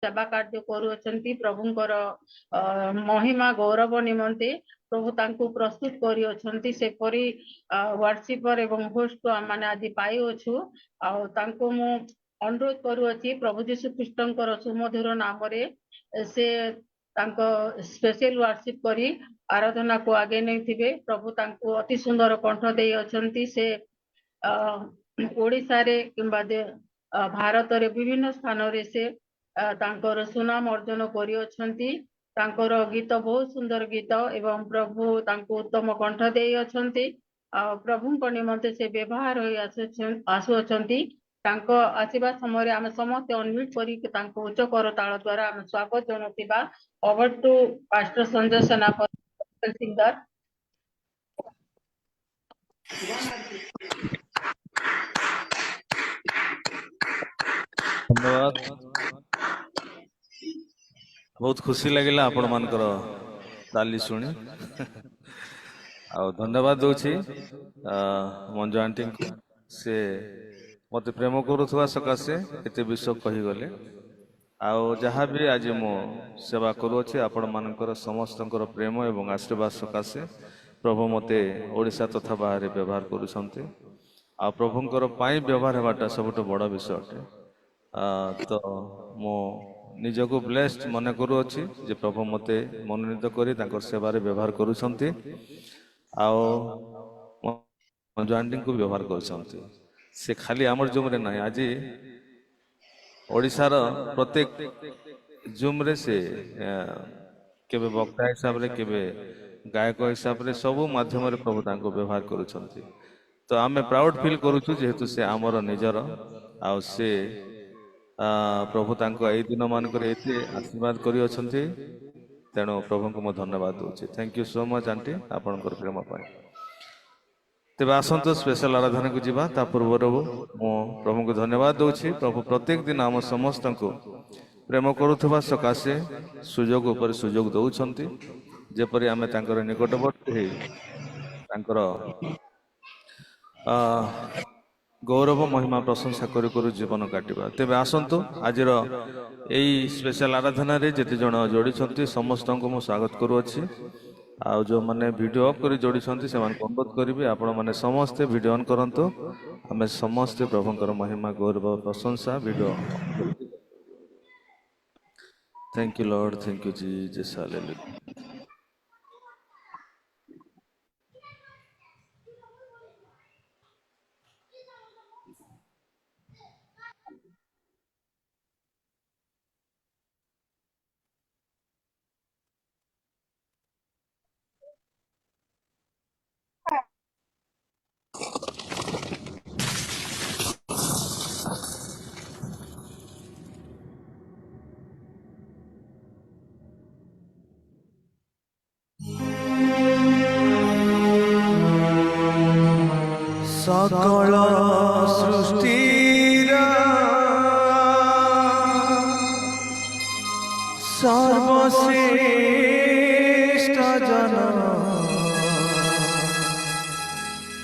सेवा कार्य करुछंती प्रभुंकर महिमा गौरव निमंते प्रभु तांको प्रस्तुत करी अछंती सेपरी व्हाट्सएपर एवं होस्ट माने आज पाई अछु आ तांको मु अनुरोध करूअछि प्रभु यीशु ख्रीष्टंकर सुमधुर नाम रे से तांको स्पेशल व्हाट्सएप करी आराधना को आगे नहीं थिबे प्रभु तांको अति सुंदर कंठ देई अछंती से ओडिसा रे किंबा भारत रे विभिन्न स्थान रे से तांकर सुनाम अर्जन करी अछंती तांकर गीत बहुत सुंदर गीत एवं प्रभु तांको उत्तम कंठ देई अछंती प्रभु को निमंते से व्यवहार होई आसु अछंती तांको आसीबा समय आम समस्त अनम्यूट करी तांको उच्च कर ताल द्वारा आम स्वागत जनाउतिबा ओवर टू पास्टर संजय सेनापति सिंगर। धन्यवाद बहुत खुशी लगिला आपण मानकर ताली शुणी आ धन्यवाद दूची मंजू आंटी से मत प्रेम करुवा सकाशे एते विषय कही गले आउ जहाँ भी आज मो सेवा करुच्छे आपण मानकर समस्त प्रेम एवं आशीर्वाद सकाशे प्रभु मते ओडिशा तथा बाहर व्यवहार करुछंते आ प्रभुंकर पाई व्यवहार हेबाटा सबुठ बड़ विषय अटे तो मो निजको ब्लेस्ड मन करुच्छी जे प्रभु मते मनोनीत करी तांकर सेवारे व्यवहार करुछंती आओ मंजू आंटी को व्यवहार करुछंती से खाली आमर जुम रे नहीं आज ओडिशार प्रत्येक जुम रे से केबे वक्ता हिसाब रे केबे गायक हिसाब रे सब माध्यम रे प्रभु तांको व्यवहार करुछंती तो आमे प्राउड फील करूछु जेहेतु से आमर निजर आ से प्रभु तांको एई दिन मान करे एते आशीर्वाद करी अछंती तेणु प्रभु को मैं धन्यवाद दूची thank you so much aunty आपनकर प्रेम पाए तेज आसत स्पेशल आराधना को जीवा ता पूर्व मो प्रभु को धन्यवाद दूची प्रभु प्रत्येक दिन आम समस्त को प्रेम करुवा सकाशे सुजोग उपर सुजोग दौरान जेपरी आम तांकर निकटवर्ती तांकर गौरव महिमा प्रशंसा करू करू जीवन काटिबा तेबे आसंतु आजिर एई स्पेशल आराधना रे जेते जण जोड़ी समस्त को मु स्वागत करूअछि आ जो माने वीडियो ऑफ करी जोड़ी से मान अनुरोध करिवे आपण माने समस्त वीडियो ऑन करंतु हमें समस्त प्रभुंकर महिमा गौरव प्रशंसा video thank you Lord thank you Jesus hallelujah सकल सृष्टिर सर्वश्रेष्ठ जन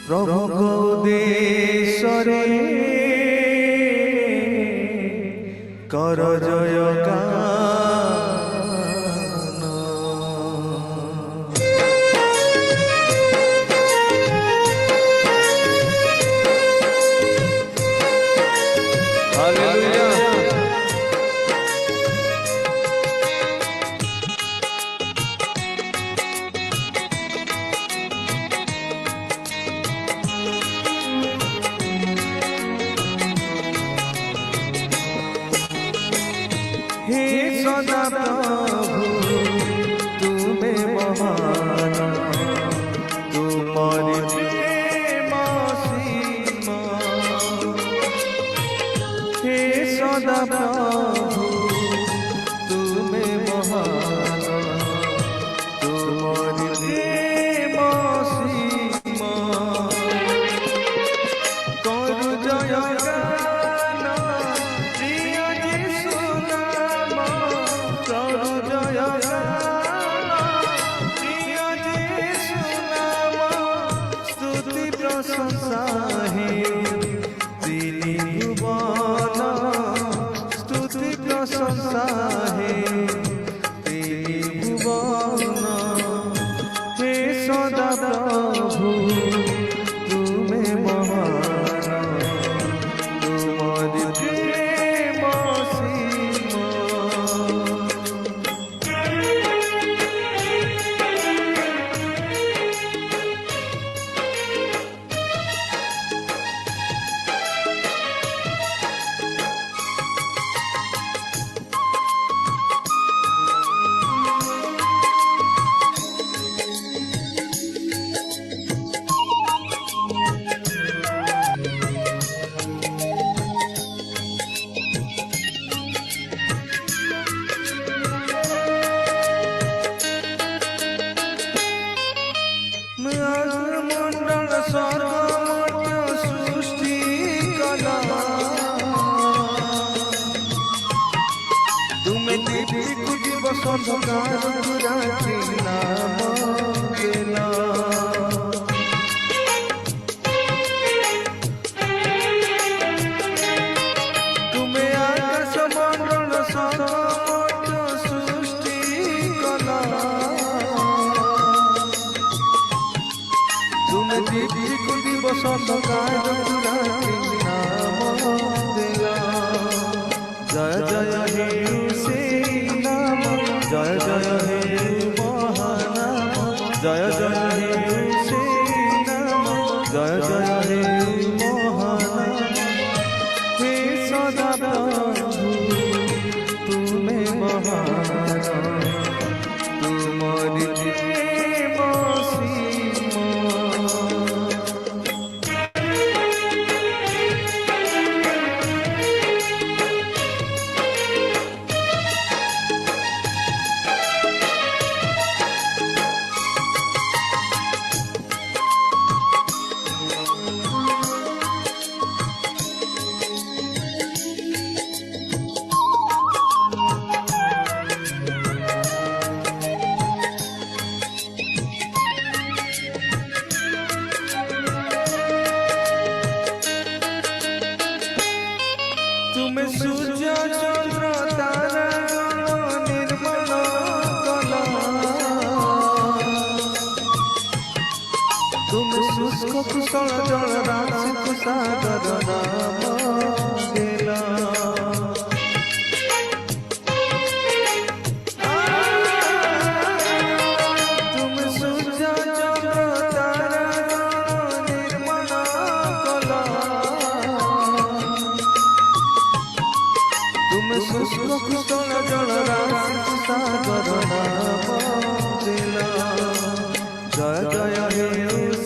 प्रभु को उद्देश्य कर जय হে ত্রিভুবন হে সদা প্রভু তুমি মহান তোমারি প্রেম সীমা মন্ডল স্বর্গ সৃষ্টি কলা তুমি দিবি কুটিব সন্ধ্যার রাত্রি নাম গেলা তুমি আকাশ মন্ডল স্বর্গ সৃষ্টি কলা তুমি দিবি কুটিব সন্ধ্যার রাত্রি নাম গেলা জয় জয় হে সেই নাম জয় জয় হে মহানাম জয় জয় হে সেই নাম জয় জয় হে মহানাম হে সদা প্রভু তুমি মহান তোমারি প্রেম সীমা তুমি সূর্য চন্দ্র তারা নির্মল কলা তুমি শুষ্ক কুশল জল রাশি সাগর নাম গেলা তুমি সূর্য চন্দ্র তারা নির্মল কলা তুমি শুষ্ক কুশল জল রাশি সাগর নাম দিলা জয় জয় হে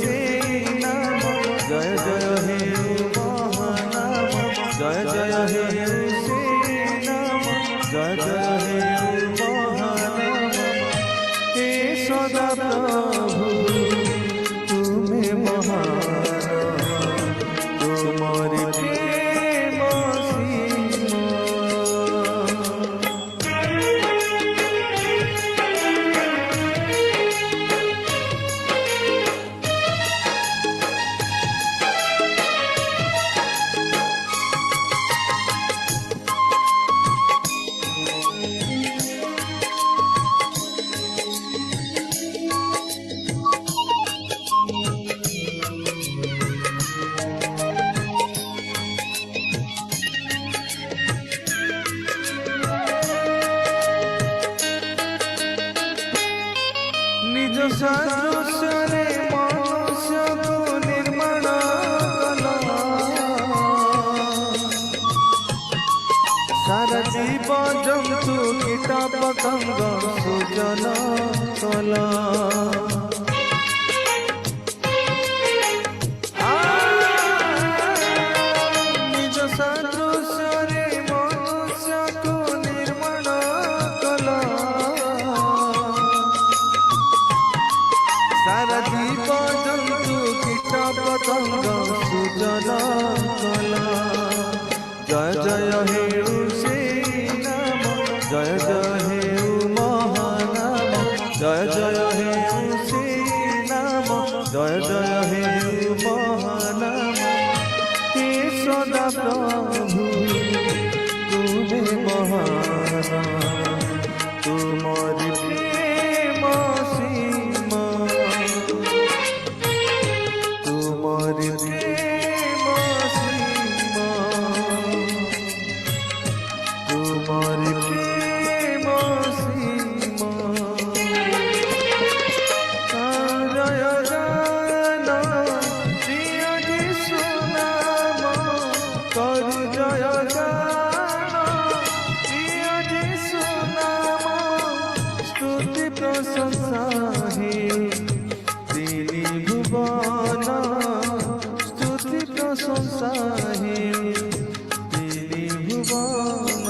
সেই নাম জয় জয় হে মহানাম জয় জয় হে সেই নাম জয় জয় হে মহানাম হে সদা প্রভু তুমি মহান তোমারি প্রেম সীমা নিজ সাদৃশ্যরে মনুষ্যକୁ ନିର୍ମାଣ କଲ ସାରା ଜୀବ ଜନ୍ତୁ କୀଟ ପତଙ୍ଗ ସୃଜନ କଲ ନିଜ ସାଦୃଶ୍ୟରେ ମନୁଷ୍ୟକୁ ନିର୍ମାଣ କଲ সারা জীব জন্তু কীট পতঙ্গ সৃজন কল জয় জয় হে সেই নাম জয় জয় হে মহানাম জয় জয় হে সেই নাম জয় জয় হে মহানাম হে সদা প্রভু তুমি মহান ପ୍ରଶଂସା ହେଉ ତିନି ଭୁବନ ସ୍ତୁତି ପ୍ରଶଂସା ହେଉ ତିନି ଭୁବନ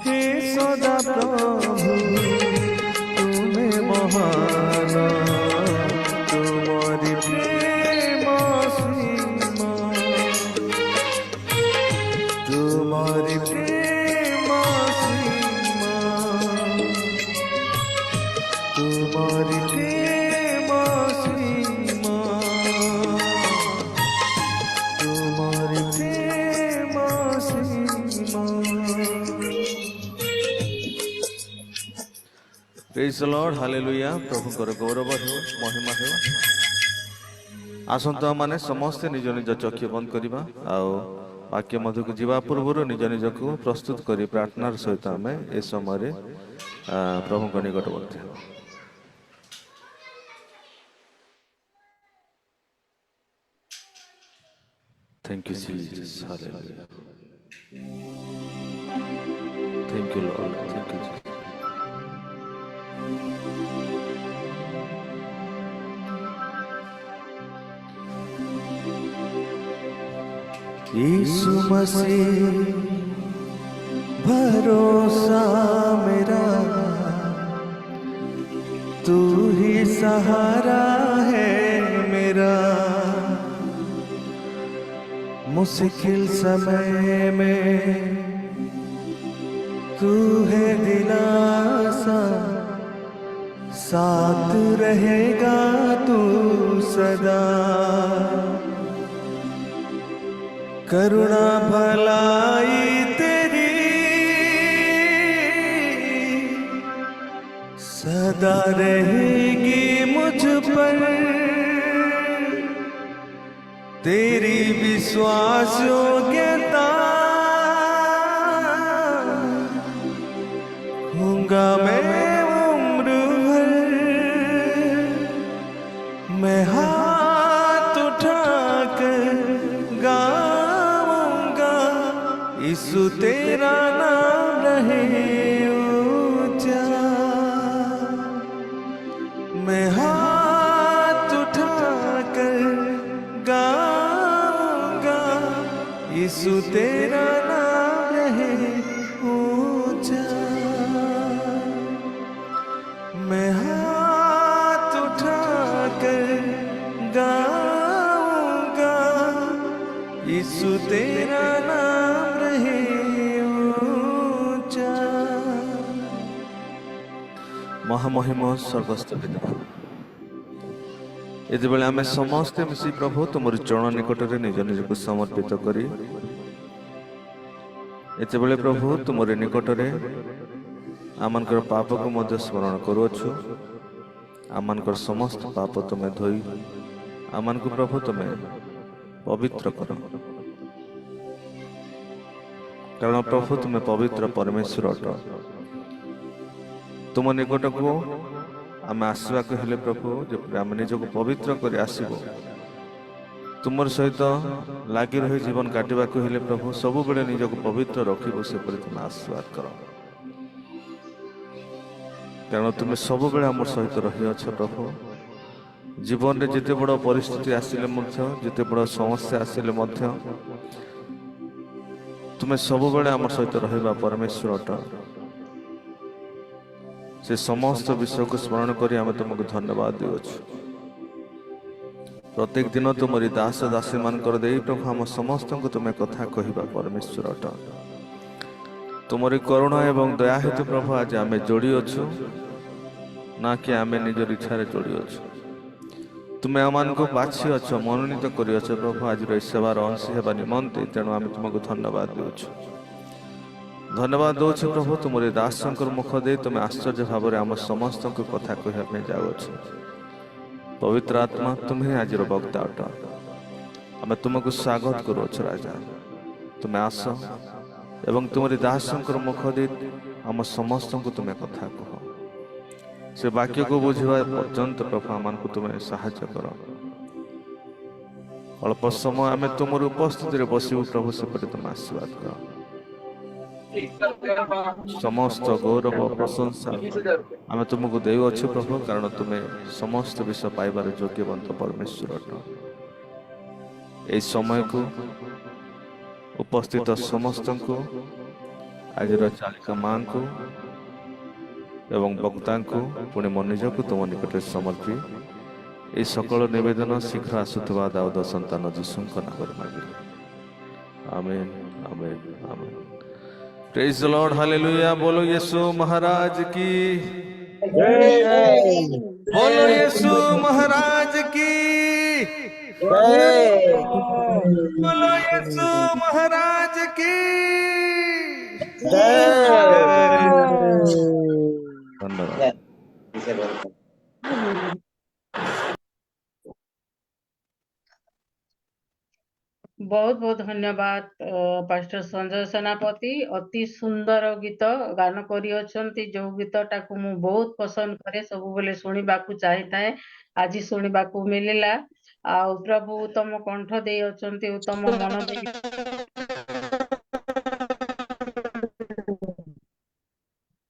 হে সদা প্রভু তুমি মহান তোমারি প্রেম সীমা তোমারি প্রেম সীমা তোমারি প্রেম সীমা তোমারি প্রেম সীমা। Praise the Lord, hallelujah, ପ୍ରଭୁଙ୍କର ଗୌରବ ହେଉ ମହିମା ହେଉ। ଆସନ୍ତୁ ମାନେ ସମସ୍ତେ ନିଜ ନିଜ ଚକ୍ଷୁ ବନ୍ଦ କରିବା ଆଉ ବାକ୍ୟ ମଧ୍ୟକୁ ଯିବା ପୂର୍ବରୁ ନିଜ ନିଜକୁ ପ୍ରସ୍ତୁତ କରି ପ୍ରାର୍ଥନାର ସହିତ ଆମେ ଏ ସମୟରେ ପ୍ରଭୁଙ୍କ ନିକଟବର୍ତ୍ତୀ ହେବା। Thank you, Jesus. Hallelujah. Thank you, Lord. Thank you, Jesus. यीशु मसीह भरोसा मेरा, तू ही सहारा है मेरा। मुश्किल समय में तू है दिलासा, साथ रहेगा तू सदा। करुणा भलाई तेरी सदा रहेगी मुझ पर, तेरी विश्वास योग्यता हूँगा मैं उम्र भर। मैं हाथ उठाकर गाऊंगा यीशु तेरा नाम रहे ऊंचा। मैं हाथ उठाकर गाऊंगा यीशु तेरा नाम रहे ऊंचा। मैं हाथ उठाकर गाऊंगा यीशु तेरा नाम रहे ऊंचा। महामहिम स्वर्गस्थ पिता, ଯେତେବେଳେ ଆମେ ସମସ୍ତେ ମିଶି ପ୍ରଭୁ ତୁମର ଚରଣ ନିକଟରେ ନିଜ ନିଜକୁ ସମର୍ପିତ କରି ଏତେବେଳେ ପ୍ରଭୁ ତୁମର ନିକଟରେ ଆମମାନଙ୍କର ପାପକୁ ମଧ୍ୟ ସ୍ମରଣ କରୁଅଛୁ। ଆମମାନଙ୍କର ସମସ୍ତ ପାପ ତୁମେ ଧୋଇ ଆମମାନଙ୍କୁ ପ୍ରଭୁ ତୁମେ ପବିତ୍ର କର, କାରଣ ପ୍ରଭୁ ତୁମେ ପବିତ୍ର ପରମେଶ୍ୱର ଅଟ। ତୁମ ନିକଟକୁ ଆମେ ଆସିବାକୁ ହେଲେ ପ୍ରଭୁ ଯେପରି ଆମେ ନିଜକୁ ପବିତ୍ର କରି ଆସିବୁ, ତୁମର ସହିତ ଲାଗି ରହି ଜୀବନ କାଟିବାକୁ ହେଲେ ପ୍ରଭୁ ସବୁବେଳେ ନିଜକୁ ପବିତ୍ର ରଖିବୁ, ସେପରି ତୁମେ ଆଶୀର୍ବାଦ କର। କାରଣ ତୁମେ ସବୁବେଳେ ଆମ ସହିତ ରହିଅଛ ପ୍ରଭୁ। ଜୀବନରେ ଯେତେ ବଡ଼ ପରିସ୍ଥିତି ଆସିଲେ ମଧ୍ୟ, ଯେତେ ବଡ଼ ସମସ୍ୟା ଆସିଲେ ମଧ୍ୟ ତୁମେ ସବୁବେଳେ ଆମ ସହିତ ରହିବା ପରମେଶ୍ୱର ଅଟ। ସେ ସମସ୍ତ ବିଷୟକୁ ସ୍ମରଣ କରି ଆମେ ତୁମକୁ ଧନ୍ୟବାଦ ଦେଉଛୁ। ପ୍ରତ୍ୟେକ ଦିନ ତୁମରି ଦାସ ଦାସୀମାନଙ୍କର ଦେଇ ପ୍ରଭୁ ଆମ ସମସ୍ତଙ୍କୁ ତୁମେ କଥା କହିବା ପରମେଶ୍ୱର ଅଟ। ତୁମରି କରୁଣା ଏବଂ ଦୟା ହେତୁ ପ୍ରଭୁ ଆଜି ଆମେ ଯୋଡ଼ି ଅଛୁ, ନା କି ଆମେ ନିଜର ଇଚ୍ଛାରେ ଯୋଡ଼ି ଅଛୁ। ତୁମେ ଆମମାନଙ୍କୁ ବାଛିଅଛ, ମନୋନୀତ କରିଅଛ ପ୍ରଭୁ ଆଜିର ଏହି ସେବାର ଅଂଶୀ ହେବା ନିମନ୍ତେ। ତେଣୁ ଆମେ ତୁମକୁ ଧନ୍ୟବାଦ ଦେଉଛୁ। ଧନ୍ୟବାଦ ଦେଉଛୁ ପ୍ରଭୁ, ତୁମରି ଦାସଙ୍କର ମୁଖ ଦେଇ ତୁମେ ଆଶ୍ଚର୍ଯ୍ୟ ଭାବରେ ଆମ ସମସ୍ତଙ୍କୁ କଥା କହିବା ପାଇଁ ଯାଉଅଛ। ପବିତ୍ର ଆତ୍ମା, ତୁମେ ହିଁ ଆଜିର ବକ୍ତା ଅଟ। ଆମେ ତୁମକୁ ସ୍ୱାଗତ କରୁଅଛୁ ରାଜା। ତୁମେ ଆସ ଏବଂ ତୁମରି ଦାସଙ୍କର ମୁଖ ଦେଇ ଆମ ସମସ୍ତଙ୍କୁ ତୁମେ କଥା କୁହ। ସେ ବାକ୍ୟକୁ ବୁଝିବା ପର୍ଯ୍ୟନ୍ତ ପ୍ରଭୁ ଆମମାନଙ୍କୁ ତୁମେ ସାହାଯ୍ୟ କର। ଅଳ୍ପ ସମୟ ଆମେ ତୁମର ଉପସ୍ଥିତିରେ ବସିବୁ ପ୍ରଭୁ, ସେପରି ତୁମେ ଆଶୀର୍ବାଦ କର। ସମସ୍ତ ଗୌରବ ପ୍ରଶଂସା ଆମେ ତୁମକୁ ଦେଉଅଛୁ ପ୍ରଭୁ, କାରଣ ତୁମେ ସମସ୍ତ ବିଷୟ ପାଇବାର ଯୋଗ୍ୟବନ୍ତ ପରମେଶ୍ୱର ଅଟ। ଏହି ସମୟକୁ ଉପସ୍ଥିତ ସମସ୍ତଙ୍କୁ, ଆଜିର ଚାଳିକା ମାଙ୍କୁ ଏବଂ ବକ୍ତାଙ୍କୁ ପୁଣି ମୋ ନିଜକୁ ତୁମ ନିକଟରେ ସମର୍ପି ଏହି ସକଳ ନିବେଦନ ଶୀଘ୍ର ଆସୁଥିବା ଦାଉଦ ସନ୍ତାନ ଯୀଶୁଙ୍କ ନାମରେ ମାଗିଲି। आमीन आमीन आमीन। Praise the Lord, hallelujah. बोलो यीशु महाराज की, बोलो यीशु महाराज की, बोलो यीशु महाराज की। धन्यवाद। बहुत बहुत धन्यवाद पास्टर संजय सेनापति। अति सुंदर गीत गान करियछंती, जो गीतटाକୁ ମୁଁ बहुत पसंद करे, ସବୁ बेले ଶୁଣିବାକୁ ଚାହିଥାଏ। ଆଜି ଶୁଣିବାକୁ ମିଳିଲା। ଆଉ ପ୍ରଭୁ ଉତ୍ତମ କଣ୍ଠ ଦେଇ ଅଛନ୍ତି, ଉତ୍ତମ ମନ ଦେଇ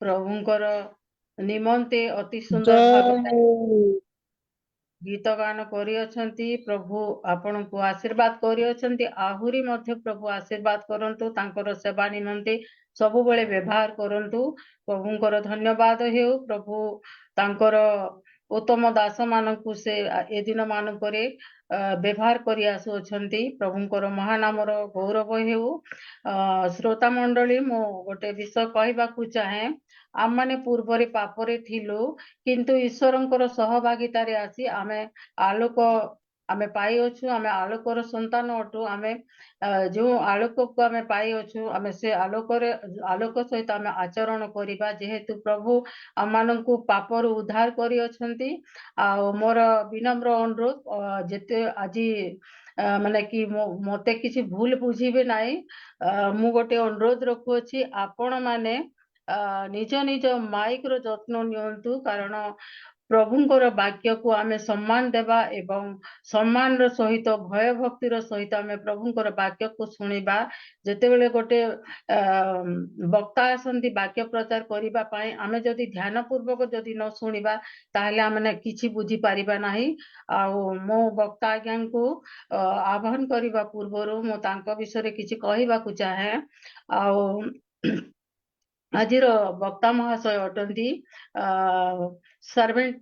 ପ୍ରଭୁଙ୍କର ନିମନ୍ତେ ଅତି ସୁନ୍ଦର ଭାବରେ गीत गान करियछंती। प्रभु आपनକୁ आशीर्वाद करियछंती, आहुरी मध्य प्रभु आशीर्वाद करंतु, तांकर सेवा निमंते सबुबेले व्यवहार करंतु। प्रभुंकर धन्यवाद हेउ। प्रभु तांकर उत्तम दास मानकु से ए दिन मानकरे व्यवहार करि आसुछंती। प्रभुंकर महानामर गौरव हेउ। श्रोता मंडली, मो गोटे विषय कहबाकू चाहे। आम माने पूर्वरे पापरे थिलु, किंतु ईश्वरंकर सहभागितारे आसी आमे आलोक आमे पाई अछु। आमे आलोकर संतान अटु। आमे जो आलोक को आमे पाई अछु, आमे से आलोक सहित आमे आचरण करिबा, जेहेतु प्रभु आम मानकु पापरु उद्धार करि अछंती। आ मोर विनम्र अनुरोध, जेते आजी माने कि मते किछि भूल बुझिबे नाही। मु गोटे अनुरोध रखुअछि, आपण माने निज निज माइक रो जत्न नियंतु, कारण प्रभुंकर वाक्य को आमे सम्मान देबा एवं सम्मान रो सहित भय भक्ति रो सहित आमे प्रभुंकर वाक्य को सुनिबा। जेतेबेले गोटे वक्ता आसंती वाक्य प्रचार करिबा पई, आमे जदि ध्यान पूर्वक जदि न सुनिबा, ताहले आमे किछि बुझी पारिबा नाही। आ मो वक्ता आज्ञा को आह्वान करिबा पूर्वरु मो तांको विषय किछि कहिबाकू चाहे। आ आजिर वक्ता महाशय अटंती सर्वेंट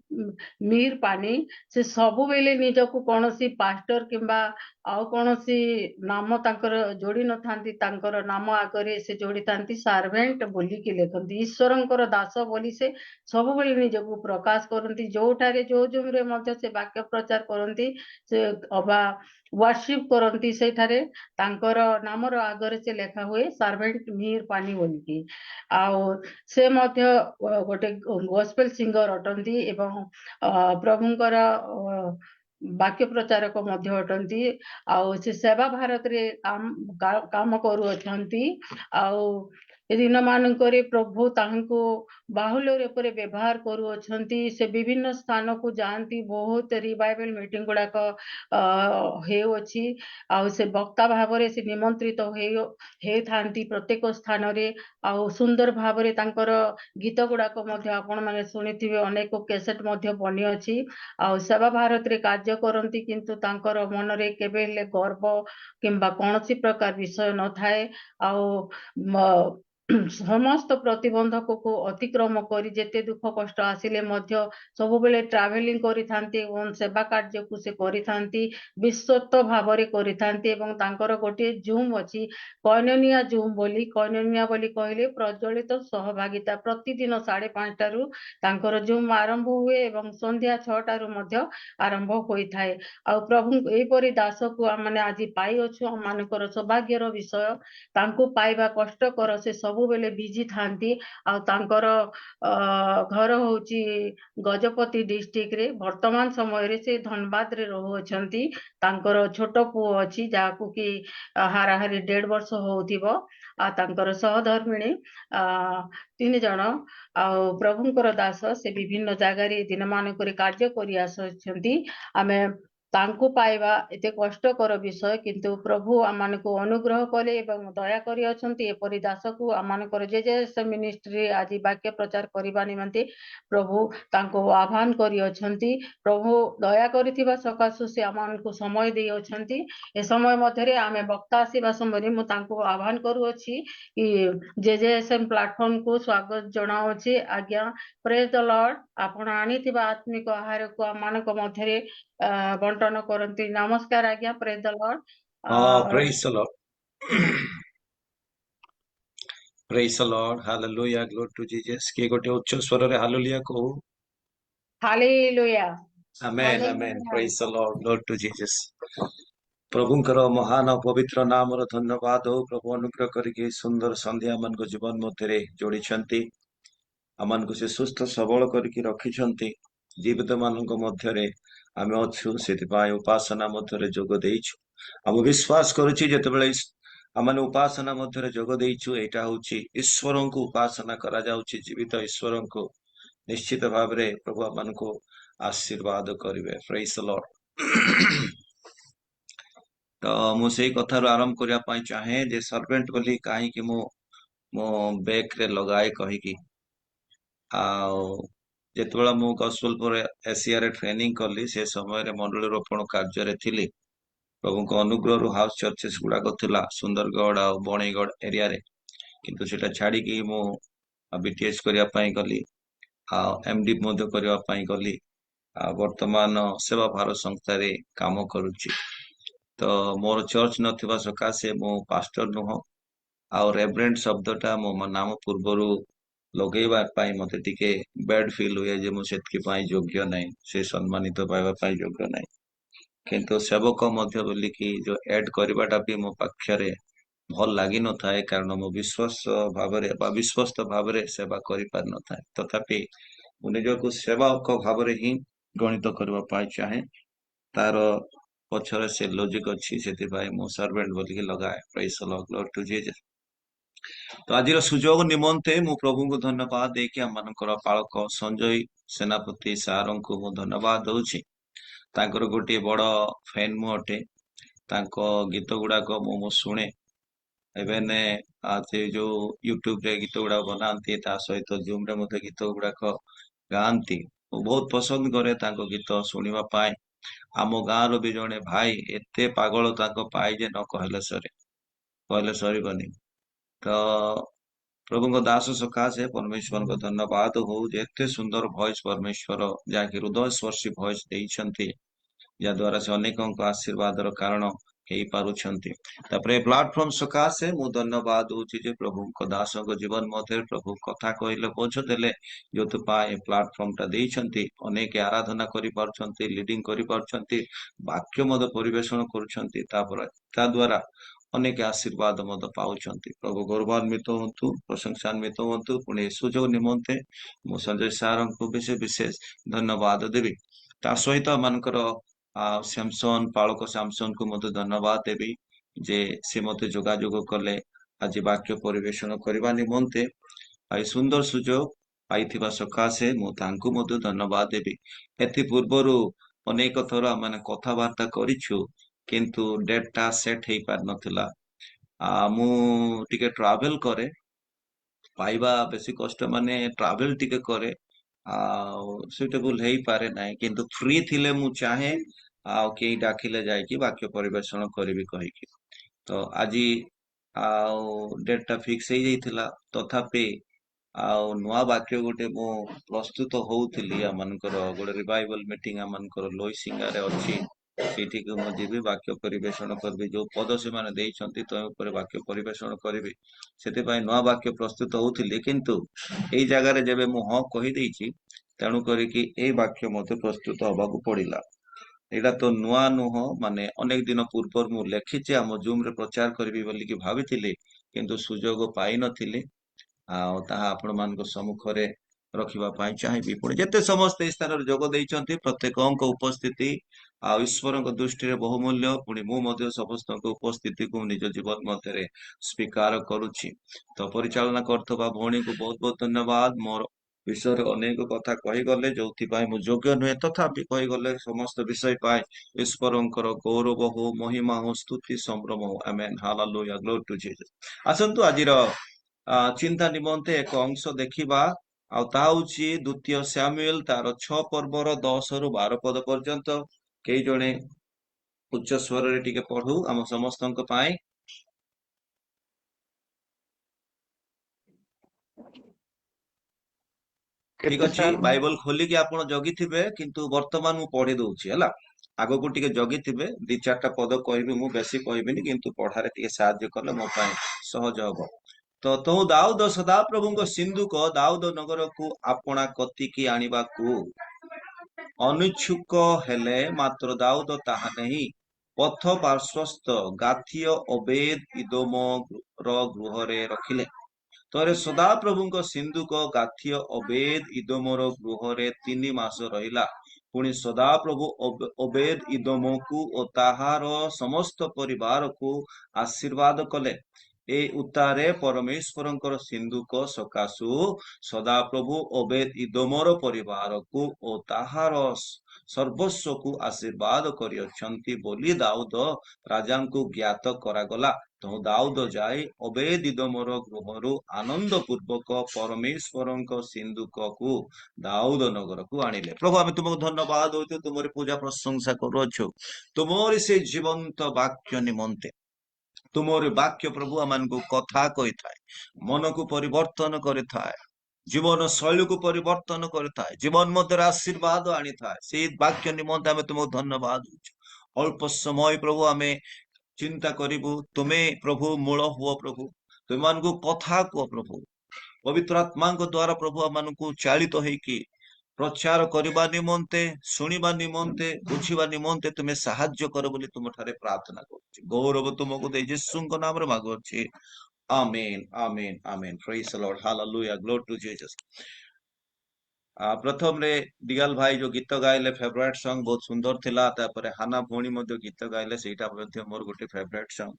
मीर पानी। से सबु बेले निजको कोनोसी पास्टर किंबा आउ कोनोसी नाम तांकर जोड़ी न थांती, तांकर नाम आगरे से जोड़ी थांती सर्वेंट बोली की लेखंती। ईश्वरंकर दास बोली से सबु बेले निजको प्रकाश करंती। जोठारे जो जुमरे मध्य से वाक्य प्रचार करंती, से अबा वर्शिप करंती, सेठारे तांकर नामर आगरे से लेखा हुए सर्वेंट मीर पानी बोली की। आउ से मध्य गोटे गॉस्पेल सिंगर अटंती एवं प्रभुंकर वाक्य प्रचारक मध्य अटंती। आउ से सेवा भारत रे काम करू अछंती। आउ ए दिन मानकरे प्रभु तांको बाहुल्य रे व्यवहार करू अछंती। से विभिन्न स्थान को जानती, बहुत रिवाइवल मीटिंग गुड़ाक हेउ अछि। आउ से वक्ता भावरे से निमंत्रित हे थांती प्रत्येक स्थान रे। आउ सुंदर भावरे तांकर गीत गुड़ाक मध्य आपण माने सुनिथिबे, अनेक कैसेट मध्य बनी अछि। आउ सेवा भारत रे कार्य करंती, किंतु तांकर मन रे केबे हेले गर्व किंबा कोनोसी प्रकार विषय न थाए। आउ समस्त प्रतिबंधक को अतिक्रम करी जेते दुख कष्ट आसिले मध्य सबु बेले ट्रैवलिंग करि थांती एवं सेवा कार्य को से करि थांती, विश्वस्त भावरे करि थांती। एवं तांकर गोटे जूम अछि, कोइनोनिया जूम बोली। कोइनोनिया बोली कहले प्रज्वलित सहभागिता। प्रतिदिन 5:30 टारू तांकर जूम आरंभ हुए एवं संध्या 6 टारू मध्य आरंभ होई थाए। आ प्रभु एपरि दास को माने आजि पाई अछु, हम मानकर सौभाग्यर विषय। तांको पाइबा कष्टकर, से सबु बेले बिजी थांती। आ तांकर घर होची गजपति डिस्ट्रिक्ट रे। वर्तमान समय रे से धनबाद रे रहु अछंती। तांकर छोट पुओ अछि, जाकु कि हाराहारी 1.5 वर्ष होउथिबो। आ तांकर सहधर्मिणी 3 जण। आ प्रभुंकर दास से विभिन्न जागा रे दिन मानकरे कार्य करि आसछंती। आमे ତାଙ୍କୁ ପାଇବା ଏତେ କଷ୍ଟକର ବିଷୟ, କିନ୍ତୁ ପ୍ରଭୁ ଆମମାନଙ୍କୁ ଅନୁଗ୍ରହ କଲେ ଏବଂ ଦୟା କରି ଅଛନ୍ତି। ଏପରି ଦାସକୁ ଆମମାନଙ୍କର ଜେଜେ ମିନିଷ୍ଟ୍ରି ଆଜି ବାକ୍ୟ ପ୍ରଚାର କରିବା ନିମନ୍ତେ ପ୍ରଭୁ ତାଙ୍କୁ ଆହ୍ୱାନ କରିଅଛନ୍ତି। ପ୍ରଭୁ ଦୟା କରିଥିବା ସକାଶୁ ସେ ଆମମାନଙ୍କୁ ସମୟ ଦେଇଅଛନ୍ତି। ଏ ସମୟ ମଧ୍ୟରେ ଆମେ ବକ୍ତା ଆସିବା ସମୟରେ ମୁଁ ତାଙ୍କୁ ଆହ୍ୱାନ କରୁଅଛି କି ଜେଜେଏସଏମ୍ ପ୍ଲାଟଫର୍ମକୁ ସ୍ୱାଗତ ଜଣାଉଛି। ଆଜ୍ଞା, ପ୍ରେଜ୍ ଦ ଲର୍ଡ। ଆପଣ ଆଣିଥିବା ଆତ୍ମିକ ଆହାରକୁ ଆମମାନଙ୍କ ମଧ୍ୟରେ ବଣ୍ଟନ କରନ୍ତି। ନମସ୍କାର ଆଜ୍ଞା, ପ୍ରେଜ୍ the Lord. Praise the Lord. Praise the Lord. Hallelujah. Glory to Jesus. କିଏ ଗୋଟେ ଉଚ୍ଚ ସ୍ୱରରେ ହାଲେଲୁୟା କହୁ। Hallelujah. Amen. Amen. Praise the Lord. Glory to Jesus. ପ୍ରଭୁଙ୍କର ମହାନ ପବିତ୍ର ନାମର ଧନ୍ୟବାଦ ହଉ। ପ୍ରଭୁ ଅନୁଗ୍ରହ କରିକି ସୁନ୍ଦର ସନ୍ଧ୍ୟା ଆମମାନଙ୍କ ଜୀବନ ମଧ୍ୟରେ ଯୋଡ଼ିଛନ୍ତି। ଆମମାନଙ୍କୁ ସେ ସୁସ୍ଥ ସବଳ କରିକି ରଖିଛନ୍ତି। ଜୀବିତ ମାନଙ୍କ ମଧ୍ୟରେ ଆମେ ଅଛୁ, ସେଥିପାଇଁ ଉପାସନା ମଧ୍ୟରେ ଯୋଗ ଦେଇଛୁ। ଆମେ ବିଶ୍ୱାସ କରୁଛି ଯେତେବେଳେ ଆମେ ଉପାସନା ମଧ୍ୟରେ ଯୋଗ ଦେଇଛୁ, ଏଇଟା ହଉଛି ଈଶ୍ୱରଙ୍କୁ ଉପାସନା କରାଯାଉଛି। ଜୀବିତ ଈଶ୍ୱରଙ୍କୁ ନିଶ୍ଚିତ ଭାବରେ ପ୍ରଭୁ ଆମମାନଙ୍କୁ ଆଶୀର୍ବାଦ କରିବେ। ପ୍ରେଜ୍ ଦ ଲର୍ଡ। ତ ମୁଁ ସେଇ କଥାରୁ ଆରମ୍ଭ କରିବା ପାଇଁ ଚାହେଁ ଯେ ସର୍ଭେଣ୍ଟ ବୋଲି କାହିଁକି ମୁଁ ମୋ ବ୍ୟାଗରେ ଲଗାଏ କହିକି। ଆଉ ଯେତେବେଳେ ମୁଁ ଗସ୍ପଲ ପରେ ଏସିଆରେ ଟ୍ରେନିଂ କଲି, ସେ ସମୟରେ ମଣ୍ଡଳୀ ରୋପଣ କାର୍ଯ୍ୟରେ ଥିଲି। ପ୍ରଭୁଙ୍କ ଅନୁଗ୍ରହରୁ ହାଉସ ଚର୍ଚେସ୍ ଗୁଡାକ ଥିଲା ସୁନ୍ଦରଗଡ଼ ଆଉ ବଣେଇଗଡ଼ ଏରିଆରେ, କିନ୍ତୁ ସେଟା ଛାଡିକି ମୁଁ ବିଟିଏସ୍ କରିବା ପାଇଁ ଗଲି, ଆଉ ଏମଡି ମଧ୍ୟ କରିବା ପାଇଁ ଗଲି। ଆଉ ବର୍ତ୍ତମାନ ସେବା ଭାରତ ସଂସ୍ଥାରେ କାମ କରୁଛି। ତ ମୋର ଚର୍ଚ୍ଚ ନଥିବା ସକାଶେ ମୁଁ ପାଷ୍ଟର ନୁହଁ, ଆଉ ରେଭରେଣ୍ଡ ଶବ୍ଦଟା ମୋ ନାମ ପୂର୍ବରୁ ଲଗେଇବା ପାଇଁ ମତେ ଟିକେ ବ୍ୟାଡ ଫିଲ୍ ହୁଏ ଯେ ମୁଁ ସେଥିପାଇଁ ଯୋଗ୍ୟ ନାହିଁ, ସେ ସମ୍ମାନିତ ପାଇବା ପାଇଁ ଯୋଗ୍ୟ ନାହିଁ। କିନ୍ତୁ ସେବକ ମଧ୍ୟ ବୋଲିକି ଯୋଉ ଏଡ୍ କରିବାଟା ବି ମୋ ପାଖରେ ଭଲ ଲାଗିନଥାଏ, କାରଣ ମୁଁ ବିଶ୍ୱାସ ଭାବରେ ବା ବିଶ୍ୱସ୍ତ ଭାବରେ ସେବା କରିପାରିନଥାଏ। ତଥାପି ମୁଁ ନିଜକୁ ସେବକ ଭାବରେ ହିଁ ଗଣିତ କରିବା ପାଇଁ ଚାହେଁ। ତାର ପଛରେ ସେ ଲଜିକ ଅଛି, ସେଥିପାଇଁ ମୁଁ ସର୍ଭେଣ୍ଟ ବୋଲିକି ଲଗାଏ। ପ୍ରେଜ୍ the Lord, glory to Jesus. ତ ଆଜିର ସୁଯୋଗ ନିମନ୍ତେ ମୁଁ ପ୍ରଭୁଙ୍କୁ ଧନ୍ୟବାଦ ଦେଇକି ଆମମାନଙ୍କର ପାଳକ ସଞ୍ଜୟ ସେନାପତି ସାରଙ୍କୁ ମୁଁ ଧନ୍ୟବାଦ ଦଉଛି। ତାଙ୍କର ଗୋଟିଏ ବଡ ଫ୍ୟାନ୍ ମୁଁ ଅଟେ। ତାଙ୍କ ଗୀତ ଗୁଡାକ ମୁଁ ଶୁଣେ। ଇଭେନ ସେ ଯୋଉ ୟୁଟ୍ୟୁବରେ ଗୀତ ଗୁଡାକ ବନାନ୍ତି, ତା ସହିତ ଜୁମ୍ ରେ ମଧ୍ୟ ଗୀତ ଗୁଡାକ ଗାଆନ୍ତି। ମୁଁ ବହୁତ ପସନ୍ଦ କରେ ତାଙ୍କ ଗୀତ ଶୁଣିବା ପାଇଁ। ଆମ ଗାଁର ବି ଜଣେ ଭାଇ ଏତେ ପାଗଳ ତାଙ୍କ ପାଇଁ ଯେ ନ କହିଲେ ସରିବନି। ତ ପ୍ରଭୁଙ୍କ ଦାସ ସକାଶେ ପରମେଶ୍ୱରଙ୍କ ଧନ୍ୟବାଦ ହଉ ଯେ ଏତେ ସୁନ୍ଦର ଭଏସ ପରମେଶ୍ୱର ଯାହାକି ହୃଦୟ ସ୍ପର୍ଶୀ ଭଏସ ଦେଇଛନ୍ତି, ଯାହାଦ୍ୱାରା ସେ ଅନେକଙ୍କ ଆଶୀର୍ବାଦର କାରଣ ହେଇପାରୁଛନ୍ତି। ତାପରେ ପ୍ଲାଟଫର୍ମ ସକାଶେ ମୁଁ ଧନ୍ୟବାଦ ଦଉଛି ଯେ ପ୍ରଭୁଙ୍କ ଦାସଙ୍କ ଜୀବନ ମଧ୍ୟରେ ପ୍ରଭୁ କଥା କହିଲେ ବୋଝ ଦେଲେ, ଯୋଉଥିପାଇଁ ପ୍ଲାଟଫର୍ମ ଟା ଦେଇଛନ୍ତି। ଅନେକ ଆରାଧନା କରିପାରୁଛନ୍ତି, ଲିଡିଂ କରିପାରୁଛନ୍ତି, ବାକ୍ୟ ମଧ୍ୟ ପରିବେଷଣ କରୁଛନ୍ତି। ତାପରେ ତା ଦ୍ୱାରା ଅନେକ ଆଶୀର୍ବାଦ ମଧ୍ୟ ପାଉଛନ୍ତି। ପ୍ରଭୁ ଗୌରବାନ୍ୱିତ ହୁଅନ୍ତୁ, ପ୍ରଶଂସାନ୍ୱିତ ହୁଅନ୍ତୁ। ପୁଣି ଏ ସୁଯୋଗ ନିମନ୍ତେ ମୁଁ ସଞ୍ଜୟ ସାରଙ୍କୁ ବିଶେଷ ଧନ୍ୟବାଦ ଦେବି। ତା ସହିତ ଏମାନଙ୍କର ସ୍ୟାମସନ ପାଳକ ସ୍ୟାମସନକୁ ମଧ୍ୟ ଧନ୍ୟବାଦ ଦେବି ଯେ ସେ ମତେ ଯୋଗାଯୋଗ କଲେ ଆଜି ବାକ୍ୟ ପରିବେଷଣ କରିବା ନିମନ୍ତେ। ଆଉ ସୁନ୍ଦର ସୁଯୋଗ ପାଇଥିବା ସକାଶେ ମୁଁ ତାଙ୍କୁ ମଧ୍ୟ ଧନ୍ୟବାଦ ଦେବି। ଏଥି ପୂର୍ବରୁ ଅନେକ ଥର ଆମେ କଥାବାର୍ତ୍ତା କରିଛୁ, କିନ୍ତୁ ଡେଟ୍ ଟା ସେଟ୍ ହେଇପାରିନଥିଲା। ମୁଁ ଟିକେ ଟ୍ରାଭେଲ କରେ, ପାଇବା ବେଶୀ କଷ୍ଟ, ମାନେ ଟ୍ରାଭେଲ ଟିକେ କରେ, ଆଉ ସୁଇଟେବୁଲ ହେଇପାରେ ନାହିଁ। କିନ୍ତୁ ଫ୍ରି ଥିଲେ ମୁଁ ଚାହେଁ ଆଉ କେହି ଡାକିଲେ ଯାଇକି ବାକ୍ୟ ପରିବେଷଣ କରିବି କହିକି। ତ ଆଜି ଆଉ ଡେଟ୍ ଟା ଫିକ୍ସ ହେଇଯାଇଥିଲା। ତଥାପି ଆଉ ନୂଆ ବାକ୍ୟ ଗୋଟେ ମୁଁ ପ୍ରସ୍ତୁତ ହଉଥିଲି। ଆମମାନଙ୍କର ଗୋଟେ ରିଭାଇଭାଲ ମିଟିଂ ଆମମାନଙ୍କର ଲୋଇସିଙ୍ଗାରେ ଅଛି, ସେଇଠିକୁ ମୁଁ ଯିବି, ବାକ୍ୟ ପରିବେଷଣ କରିବି। ଯୋଉ ପଦ ସେମାନେ ଦେଇଛନ୍ତି ତ ଉପରେ ବାକ୍ୟ ପରିବେଷଣ କରିବି, ସେଥିପାଇଁ ନୂଆ ବାକ୍ୟ ପ୍ରସ୍ତୁତ ହଉଥିଲି। କିନ୍ତୁ ଏଇ ଜାଗାରେ ଯେବେ ମୁଁ ହଁ କହିଦେଇଛି, ତେଣୁ କରିକି ଏଇ ବାକ୍ୟ ମତେ ପ୍ରସ୍ତୁତ ହବାକୁ ପଡିଲା। ଏଇଟା ତ ନୂଆ ନୁହଁ, ମାନେ ଅନେକ ଦିନ ପୂର୍ବରୁ ମୁଁ ଲେଖିଛି, ଆମ ଜୁମ୍ ରେ ପ୍ରଚାର କରିବି ବୋଲିକି ଭାବିଥିଲି, କିନ୍ତୁ ସୁଯୋଗ ପାଇନଥିଲି। ଆଉ ତାହା ଆପଣମାନଙ୍କ ସମ୍ମୁଖରେ ରଖିବା ପାଇଁ ଚାହିଁବି। ପୁଣି ଯେତେ ସମସ୍ତେ ଏହି ସ୍ଥାନରେ ଯୋଗ ଦେଇଛନ୍ତି, ପ୍ରତ୍ୟେକଙ୍କ ଉପସ୍ଥିତି ଆଉ ଈଶ୍ୱରଙ୍କ ଦୃଷ୍ଟିରେ ବହୁମୂଲ୍ୟ। ପୁଣି ମୁଁ ମଧ୍ୟ ସମସ୍ତଙ୍କ ଉପସ୍ଥିତିକୁ ନିଜ ଜୀବନ ମଧ୍ୟରେ ସ୍ୱୀକାର କରୁଛି। ତ ପରିଚାଳନା କରୁଥିବା ଭଉଣୀକୁ ବହୁତ ବହୁତ ଧନ୍ୟବାଦ। ମୋର विषय अनेक कथा कहीगले जो मु योग्य नुहे तथापि कहीगले समस्त विषय पाए ईश्वरंकर गौरव हो महिमा हो स्तुति संभ्रम हो amen hallelujah glory to Jesus. आसंतु आजिर चिंता निमंते एक अंश देखिबा द्वितीय सैमुएल तार 6 पर्वर 10 रु 12 पद पर्यंत कई जणे उच्च स्वर रे टिके पढ़ू आम समस्तंक पाए। ठीक କେତେ अच्छी ସାର୍? बाइबल खोलिकी आपण जगिथिबे किंतु वर्तमान मु पढ़ी दउछि हला आगो को टिके जगिथिबे 2-4टा पद कहबी मु बेसी कहबिनी किंतु पढ़ारे टिके साहाय्य करले मो पाए सहज हबो। तो तहु दाऊद सदा प्रभुଙ୍କ सिंधुक दाऊद नगर को आपणा कतिकी आनिबाकू अनुच्छुक हेले मात्र दाऊद ताहा नहीं पथ पार्श्वस्थ गाथिय ओबेद इदोम ର ଗୃହରେ ରଖିଲେ। ତରେ ସଦା ପ୍ରଭୁଙ୍କ ସିନ୍ଧୁକ ଗାଥିୟ ଓବେଦ ଇଦୋମର ଗୃହରେ 3 ମାସ ରହିଲା। ପୁଣି ସଦା ପ୍ରଭୁ ଓବେଦ ଇଦୋମକୁ ଓ ତାହାର ସମସ୍ତ ପରିବାରକୁ ଆଶୀର୍ବାଦ କଲେ। ଏ ଉତ୍ତାରେ ପରମେଶ୍ୱରଙ୍କର ସିନ୍ଧୁକ ସକାଶୁ ସଦାପ୍ରଭୁ ଓବେଦ ଇଦୋମର ପରିବାରକୁ ଓ ତାହାର ସର୍ବସ୍ୱକୁ ଆଶୀର୍ବାଦ କରିଅଛନ୍ତି ବୋଲି ଦାଉଦ ରାଜାଙ୍କୁ ଜ୍ଞାତ କରାଗଲା। ତ ଦାଉଦ ଯାଇ ଓବେଦ ଇଦୋମର ଗୃହରୁ ଆନନ୍ଦ ପୂର୍ବକ ପରମେଶ୍ୱରଙ୍କ ସିନ୍ଧୁକକୁ ଦାଉଦ ନଗରକୁ ଆଣିଲେ। ପ୍ରଭୁ ଆମେ ତୁମକୁ ଧନ୍ୟବାଦ ଦଉଛୁ, ତୁମରି ପୂଜା ପ୍ରଶଂସା କରୁଅଛୁ ତୁମରି ସେ ଜୀବନ୍ତ ବାକ୍ୟ ନିମନ୍ତେ। ତୁମରି ବାକ୍ୟ ପ୍ରଭୁ ଆମମାନଙ୍କୁ କଥା କହିଥାଏ, ମନକୁ ପରିବର୍ତ୍ତନ କରିଥାଏ, ଜୀବନ ଶୈଳୀକୁ ପରିବର୍ତ୍ତନ କରିଥାଏ, ଜୀବନ ମଧ୍ୟରେ ଆଶୀର୍ବାଦ ଆଣିଥାଏ। ସେଇ ବାକ୍ୟ ନିମନ୍ତେ ଆମେ ତୁମକୁ ଧନ୍ୟବାଦ ଦଉଛୁ। ଅଳ୍ପ ସମୟ ପ୍ରଭୁ ଆମେ ଚିନ୍ତା କରିବୁ, ତୁମେ ପ୍ରଭୁ ମୂଳ ହୁଅ ପ୍ରଭୁ, ତୁମମାନଙ୍କୁ କଥା କୁହ ପ୍ରଭୁ। ପବିତ୍ର ଆତ୍ମାଙ୍କ ଦ୍ଵାରା ପ୍ରଭୁ ଆମମାନଙ୍କୁ ଚାଳିତ ହେଇକି ପ୍ରଚାର କରିବା ନିମନ୍ତେ, ଶୁଣିବା ନିମନ୍ତେ, ବୁଝିବା ନିମନ୍ତେ ତୁମେ ସାହାଯ୍ୟ କର ବୋଲି ତୁମଠାରେ ପ୍ରାର୍ଥନା କରୁଛି। ଗୌରବ ତୁମକୁ ଦେଇ ଯୀଶୁଙ୍କ ନାମରେ ମାଗୁଅଛି, ଆମେନ୍ amen amen. Praise the Lord, hallelujah, glory to Jesus. प्रथम रे डिगाल भाई जो गीत गाइले फेवरेट सॉन्ग बहुत सुंदर थिला। तापरे हाना भोणी मध्य गीत गाइले, सेटा मध्य मोर गोटे फेवरेट सॉन्ग।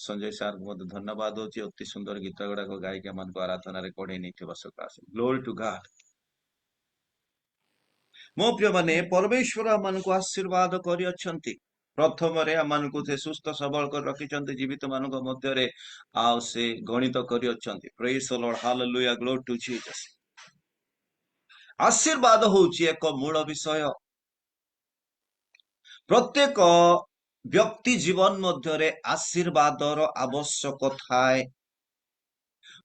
संजय सर बहुत धन्यवाद होची, अति सुंदर गीत गुडा को गायिक मन को आराधना रे कोडे नहीं सकाशे। Glory to God. मो प्रिय माने परमेश्वर मन को आशीर्वाद करि अछंती। प्रथम रे मन को से सुस्थ सबल कर रखिचंती, जीवित मन को मध्य रे आ से गणित करि अछंती। Praise the Lord, hallelujah, glory to Jesus. आशीर्वाद होची एक मूल विषय। प्रत्येक व्यक्ति जीवन मध्य आशीर्वादर आवश्यक थाए।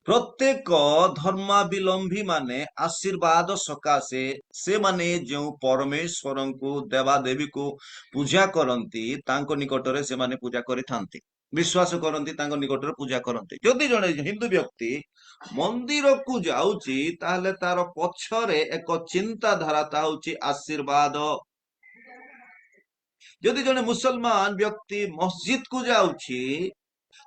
प्रत्येक धर्मावलंबी माने आशीर्वाद सकाशे से माने जो परमेश्वर को देवादेवी को पूजा करती निकटरे से माने पूजा करिथांती, विश्वास करती, निकटरे पूजा करती। जदि जने हिंदू व्यक्ति मंदिर को जाउची ताहले तार पछरे एक चिंताधारा ताउची आशीर्वाद। जदि जने मुसलमान व्यक्ति मस्जिद को जाउची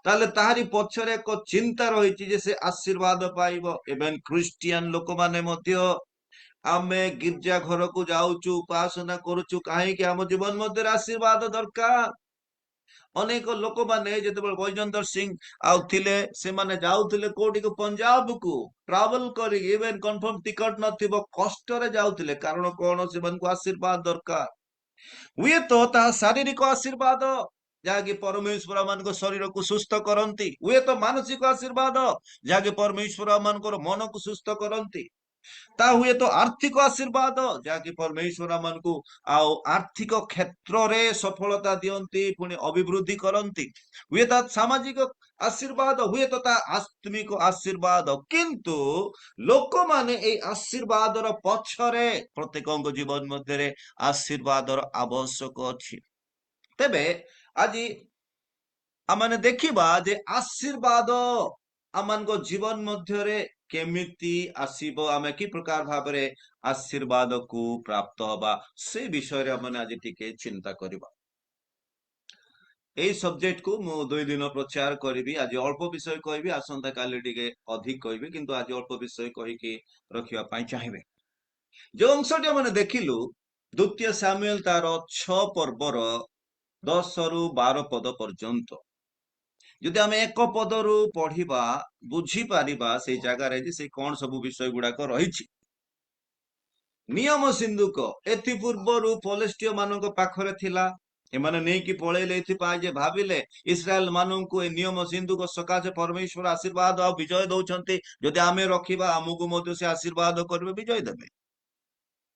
ताले ताहारी पछरे एक चिंता रही जे से आशीर्वाद पाइबो। एवं क्रिश्चियन लोक माने मध्य आमे गिरजा घर को जाउचु, उपासना करूचु, काहे कि हम जीवन मध्य आशीर्वाद दरकार। अनेक लोक माने जेतेबेले बैजंतर सिंह आउ थिले से माने जाउथिले कोठी को पंजाब को ट्रैवल करी, इवन कंफर्म टिकट नथिबो, कष्ट रे जाउथिले। कारण कोन? से मन को आशीर्वाद दरकार। हुए तो ता शारीरिक आशीर्वाद जहाँकि परमेश्वर मान शरीर को सुस्थ करती, हुए तो मानसिक आशीर्वाद जहाँकि परमेश्वर मान मन को सुस्थ करती, ता हुए तो आर्थिक आशीर्वाद जहाँकि परमेश्वर मान को आर्थिक क्षेत्र रे सफलता दियंती, पुणी अभिवृद्धि करती। हुए ता सामाजिक आशीर्वाद, हुए तो ता आत्मिक आशीर्वाद। किंतु लोक माने ए आशीर्वाद पछरे प्रत्येक जीवन मध्य आशीर्वाद आवश्यक अछि। तेबे आज आमने देखिबा जे आशीर्वाद आमान को जीवन मध्य केमिति आसीबो, आमे कि प्रकार भाबरे आशीर्वाद को प्राप्त हबा से विषय रे आमने आज टिके चिंता करिबा। ए सब्जेक्ट को मु 2 दिन प्रचार करिबी। आज अल्प विषय कहबी, आसंता काली टिके अधिक कहबी, किंतु आज अल्प विषय कहि के रखिया पाई चाहिबे। जो अंशटी आमने देखिलु द्वितीय सामुएल तार 6 पर्वर 10 रु 12 पद पर्यंत, ଯଦି ଆମେ ଏକ ପଦରୁ ପଢିବା ବୁଝିପାରିବା ସେଇ ଜାଗାରେ ଯେ ସେ କଣ ସବୁ ବିଷୟ ଗୁଡାକ ରହିଛି। ନିୟମ ସିନ୍ଦୁକ ଏଥି ପୂର୍ବରୁ ଫଲିଷ୍ଟିୟ ମାନଙ୍କ ପାଖରେ ଥିଲା। ଏମାନେ ନେଇକି ପଳେଇଲେ ଏଥିପାଇଁ ଯେ ଭାବିଲେ ଇସ୍ରାଏଲ ମାନଙ୍କୁ ଏ ନିୟମ ସିନ୍ଦୁକ ସକାଶେ ପରମେଶ୍ୱର ଆଶୀର୍ବାଦ ଆଉ ବିଜୟ ଦଉଛନ୍ତି, ଯଦି ଆମେ ରଖିବା ଆମକୁ ମଧ୍ୟ ସେ ଆଶୀର୍ବାଦ କରିବେ, ବିଜୟ ଦେବେ।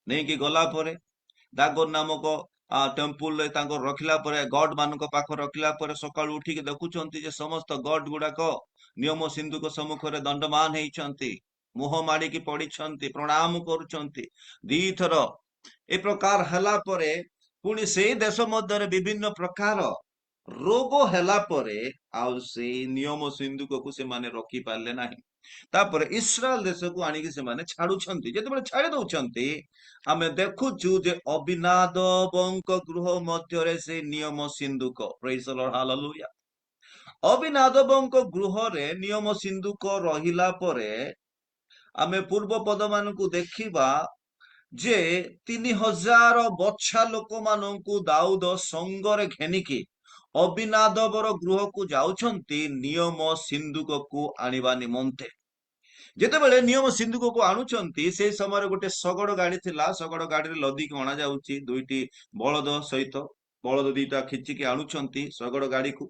ନେଇକି ଗଲା ପରେ ଦାଗୋନ ନାମକ ଟେମ୍ପୁଲରେ ତାଙ୍କର ରଖିଲା ପରେ, ଗଡ ମାନଙ୍କ ପାଖରେ ରଖିଲା ପରେ ସକାଳୁ ଉଠିକି ଦେଖୁଛନ୍ତି ଯେ ସମସ୍ତ ଗଡ ଗୁଡାକ ନିୟମ ସିନ୍ଦୁକ ସମ୍ମୁଖରେ ଦଣ୍ଡମାନ ହେଇଛନ୍ତି, ମୁହଁ ମାଡିକି ପଡିଛନ୍ତି, ପ୍ରଣାମ କରୁଛନ୍ତି। ଦିଥର ଏ ପ୍ରକାର ହେଲା ପରେ ପୁଣି ସେଇ ଦେଶ ମଧ୍ୟରେ ବିଭିନ୍ନ ପ୍ରକାର ରୋଗ ହେଲା ପରେ ଆଉ ସେଇ ନିୟମ ସିନ୍ଦୁକକୁ ସେମାନେ ରଖି ପାରିଲେ ନାହିଁ। ତାପରେ ଇସ୍ରାଏଲ ଦେଶକୁ ଆଣିକି ସେମାନେ ଛାଡୁଛନ୍ତି। ଯେତେବେଳେ ଛାଡି ଦଉଛନ୍ତି, ଆମେ ଦେଖୁଛୁ ଯେ ଅବିନାଦବଙ୍କ ଗୃହ ମଧ୍ୟରେ ସେ ନିୟମ ସିନ୍ଦୁକ, ପ୍ରେଜ୍ ଦ ଲର୍ଡ, ହାଲେଲୁୟା। ଅବିନାଦବଙ୍କ ଗୃହରେ ନିୟମ ସିନ୍ଦୁକ ରହିଲା ପରେ ଆମେ ପୂର୍ବ ପଦ ମାନଙ୍କୁ ଦେଖିବା ଯେ 3000 ବଛା ଲୋକମାନଙ୍କୁ ଦାଉଦ ସଙ୍ଗରେ ଘେନିକି ଅବିନାଦବର ଗୃହକୁ ଯାଉଛନ୍ତି ନିୟମ ସିନ୍ଦୁକକୁ ଆଣିବା ନିମନ୍ତେ। ଯେତେବେଳେ ନିୟମ ସିନ୍ଦୁକକୁ ଆଣୁଛନ୍ତି, ସେଇ ସମୟରେ ଗୋଟେ ଶଗଡ଼ ଗାଡି ଥିଲା। ଶଗଡ଼ ଗାଡିରେ ଲଦିକି ଅଣା ଯାଉଛି, ଦୁଇଟି ବଳଦ ସହିତ। ବଳଦ ଦିଟା ଖିଚିକି ଆଣୁଛନ୍ତି ଶଗଡ଼ ଗାଡିକୁ,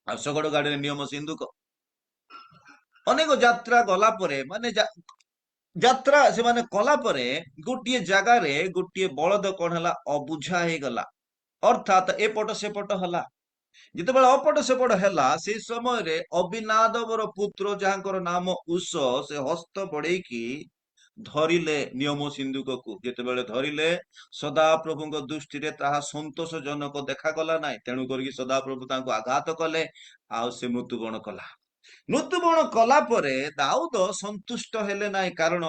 ଆଉ ଶଗଡ଼ ଗାଡିରେ ନିୟମ ସିନ୍ଦୁକ। ଅନେକ ଯାତ୍ରା ଗଲା ପରେ, ମାନେ ଯାତ୍ରା ସେମାନେ କଲା ପରେ ଗୋଟିଏ ଜାଗାରେ ଗୋଟିଏ ବଳଦ କଣ ହେଲା, ଅବୁଝା ହେଇଗଲା, ଅର୍ଥାତ ଏପଟ ସେପଟ ହେଲା। ଯେତେବେଳେ ଅପଟ ସେପଟ ହେଲା, ସେଇ ସମୟରେ ଅବିନାଦବର ପୁତ୍ର ଯାହାଙ୍କର ନାମ ଉଷ, ସେ ହସ୍ତ ବଢେଇକି ଧରିଲେ ନିୟମ ସିନ୍ଦୁକକୁ। ଯେତେବେଳେ ଧରିଲେ, ସଦାପ୍ରଭୁଙ୍କ ଦୃଷ୍ଟିରେ ତାହା ସନ୍ତୋଷଜନକ ଦେଖାଗଲା ନାହିଁ। ତେଣୁ କରିକି ସଦାପ୍ରଭୁ ତାଙ୍କୁ ଆଘାତ କଲେ, ଆଉ ସେ ମୃତ୍ୟୁବରଣ କଲା। ମୃତ୍ୟୁବରଣ କଲା ପରେ ଦାଉଦ ସନ୍ତୁଷ୍ଟ ହେଲେ ନାହିଁ, କାରଣ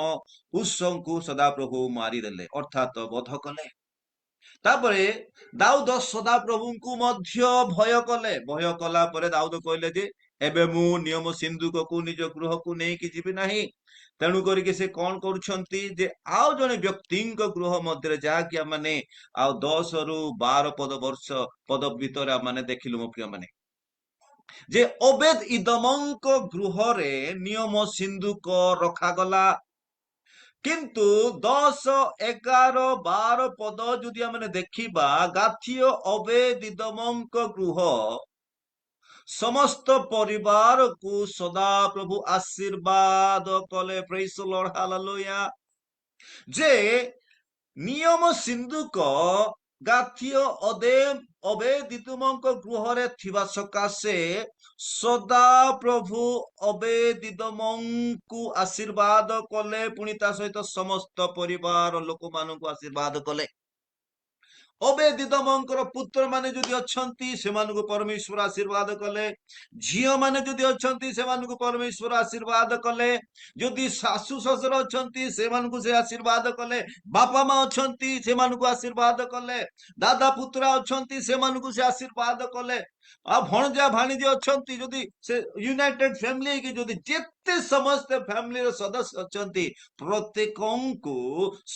ଉଷଙ୍କୁ ସଦାପ୍ରଭୁ ମାରିଦେଲେ, ଅର୍ଥାତ ବଧ କଲେ। ତାପରେ ଦାଉଦ ସଦାପ୍ରଭୁଙ୍କୁ ମଧ୍ୟ ଭୟ କଲେ। ଭୟ କଲା ପରେ ଦାଉଦ କହିଲେ ଯେ ଏବେ ମୁଁ ନିୟମ ସିନ୍ଦୁକକୁ ନିଜ ଗୃହକୁ ନେଇକି ଯିବି ନାହିଁ। ତେଣୁ କରିକି ସେ କଣ କରୁଛନ୍ତି ଯେ ଆଉ ଜଣେ ବ୍ୟକ୍ତିଙ୍କ ଗୃହ ମଧ୍ୟରେ, ଯାହାକି ଆମେ ଆଉ 10 ରୁ 12 ପଦ ଭିତରେ ଆମେ ଦେଖିଲୁ ମୋ ପ୍ରିୟ ମାନେ, ଯେ ଓବେଦ ଇଦମଙ୍କ ଗୃହରେ ନିୟମ ସିନ୍ଦୁକ ରଖାଗଲା। କିନ୍ତୁ 10, 11, 12 ପଦ ଯଦି ଆମେ ଦେଖିବା, ଗାଥିୟ ଅବେଦିଦମଙ୍କ ଗୃହ ସମସ୍ତ ପରିବାରକୁ ସଦାପ୍ରଭୁ ଆଶୀର୍ବାଦ କଲେ। ପ୍ରେଜ୍ ଦ ଲର୍ଡ, ହାଲେଲୁୟା। ଯେ ନିୟମ ସିନ୍ଦୁକ ଗାଥିୟ ଅବେଦିଦମଙ୍କ ଗୃହରେ ଥିବା ସକାଶେ ସଦାପ୍ରଭୁ ଅବେଦିଦମଙ୍କୁ ଆଶୀର୍ବାଦ କଲେ, ପୁଣି ତା ସହିତ ସମସ୍ତ ପରିବାର ଲୋକମାନଙ୍କୁ ଆଶୀର୍ବାଦ କଲେ। ଅବେଦିଦମଙ୍କର ପୁତ୍ର ମାନେ ଯଦି ଅଛନ୍ତି, ସେମାନଙ୍କୁ ପରମେଶ୍ୱର ଆଶୀର୍ବାଦ କଲେ। ଝିଅ ମାନେ ଯଦି ଅଛନ୍ତି, ସେମାନଙ୍କୁ ପରମେଶ୍ୱର ଆଶୀର୍ବାଦ କଲେ। ଯଦି ଶାଶୁ ଶ୍ୱଶୁର ଅଛନ୍ତି, ସେମାନଙ୍କୁ ସେ ଆଶୀର୍ବାଦ କଲେ। ବାପା ମା ଅଛନ୍ତି, ସେମାନଙ୍କୁ ଆଶୀର୍ବାଦ କଲେ। ଦାଦା ପୁତ୍ରା ଅଛନ୍ତି, ସେମାନଙ୍କୁ ସେ ଆଶୀର୍ବାଦ କଲେ। ଆଉ ଭଣଜା ଭାଣିଜୀ ଅଛନ୍ତି, ଯଦି ସେ ୟୁନାଇଟେଡ ଫ୍ୟାମିଲି ହେଇକି ଯଦି ଯେତେ ସମସ୍ତେ ଫ୍ୟାମିଲିର ସଦସ୍ୟ ଅଛନ୍ତି, ପ୍ରତ୍ୟେକଙ୍କୁ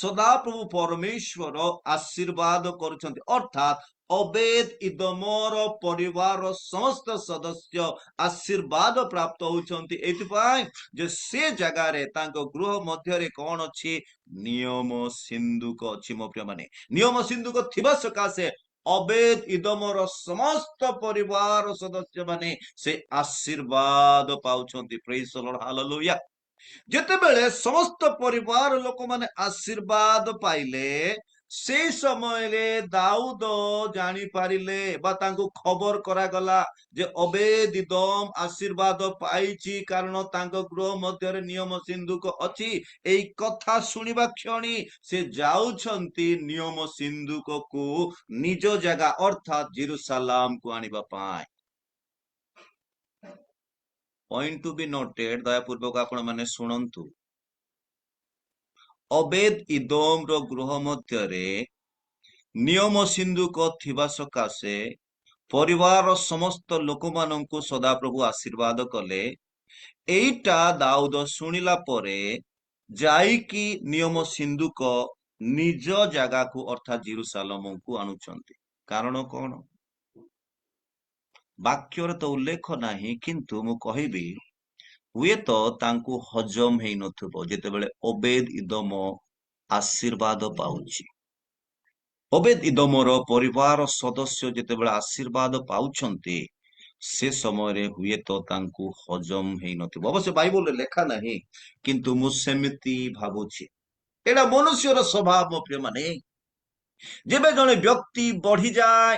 ସଦାପ୍ରଭୁ ପରମେଶ୍ୱର ଆଶୀର୍ବାଦ କରୁଛନ୍ତି। ଅର୍ଥାତ ଅବେଦ ଇଦମର ପରିବାର ସମସ୍ତ ସଦସ୍ୟ ଆଶୀର୍ବାଦ ପ୍ରାପ୍ତ ହଉଛନ୍ତି, ଏଥିପାଇଁ ଯେ ସେ ଜାଗାରେ ତାଙ୍କ ଗୃହ ମଧ୍ୟରେ କଣ ଅଛି, ନିୟମ ସିନ୍ଦୁକ ଅଛି। ମୋ ପ୍ରିୟ ମାନେ, ନିୟମ ସିନ୍ଦୁକ ଥିବା ସକାଶେ ଅବେଦ ଇଦମର ସମସ୍ତ ପରିବାର ସଦସ୍ୟ ମାନେ ସେ ଆଶୀର୍ବାଦ ପାଉଛନ୍ତି। ପ୍ରେଜ୍ ଦ ଲର୍ଡ, ହାଲେଲୁୟା। ଯେତେବେଳେ ସମସ୍ତ ପରିବାର ଲୋକମାନେ ଆଶୀର୍ବାଦ ପାଇଲେ, ସେଇ ସମୟରେ ଦାଉଦ ଜାଣିପାରିଲେ ବା ତାଙ୍କୁ ଖବର କରାଗଲା ଯେ ଅବେଦିଦମ ଆଶୀର୍ବାଦ ପାଇଛି, କାରଣ ତାଙ୍କ ଗୃହ ମଧ୍ୟରେ ନିୟମ ସିନ୍ଦୁକ ଅଛି। ଏଇ କଥା ଶୁଣିବା କ୍ଷଣି ସେ ଯାଉଛନ୍ତି ନିୟମ ସିନ୍ଦୁକକୁ ନିଜ ଜାଗା ଅର୍ଥାତ ଜେରୁସାଲାମକୁ ଆଣିବା ପାଇଁ। ପଏଣ୍ଟ ଟୁ ବି ନୋଟେଡ, ଦୟାପୂର୍ବକ ଆପଣ ମାନେ ଶୁଣନ୍ତୁ। ଅବେଦ ଇଦୋମର ଗୃହ ମଧ୍ୟରେ ନିୟମ ସିନ୍ଦୁକ ଥିବା ସକାଶେ ପରିବାର ସମସ୍ତ ଲୋକମାନଙ୍କୁ ସଦାପ୍ରଭୁ ଆଶୀର୍ବାଦ କଲେ। ଏଇଟା ଦାଉଦ ଶୁଣିଲା ପରେ ଯାଇକି ନିୟମ ସିନ୍ଦୁକ ନିଜ ଜାଗାକୁ ଅର୍ଥାତ ଜେରୁସାଲମକୁ ଆଣୁଛନ୍ତି। କାରଣ କଣ? ବାକ୍ୟରେ ତ ଉଲ୍ଲେଖ ନାହିଁ, କିନ୍ତୁ ମୁଁ କହିବି ହୁଏତ ତାଙ୍କୁ ହଜମ ହେଇନଥିବ ଯେତେବେଳେ ଓବେଦ ଇଦମ ଆଶୀର୍ବାଦ ପାଉଛି। ଓବେଦ ଇଦମର ପରିବାର ସଦସ୍ୟ ଯେତେବେଳେ ଆଶୀର୍ବାଦ ପାଉଛନ୍ତି, ସେ ସମୟରେ ହୁଏତ ତାଙ୍କୁ ହଜମ ହେଇନଥିବ। ଅବଶ୍ୟ ବାଇବଲରେ ଲେଖା ନାହିଁ, କିନ୍ତୁ ମୁଁ ସେମିତି ଭାବୁଛି। ଏଇଟା ମନୁଷ୍ୟର ସ୍ୱଭାବ ମୋ ପ୍ରିୟମାନେ। ଯେବେ ଜଣେ ବ୍ୟକ୍ତି ବଢିଯାଏ,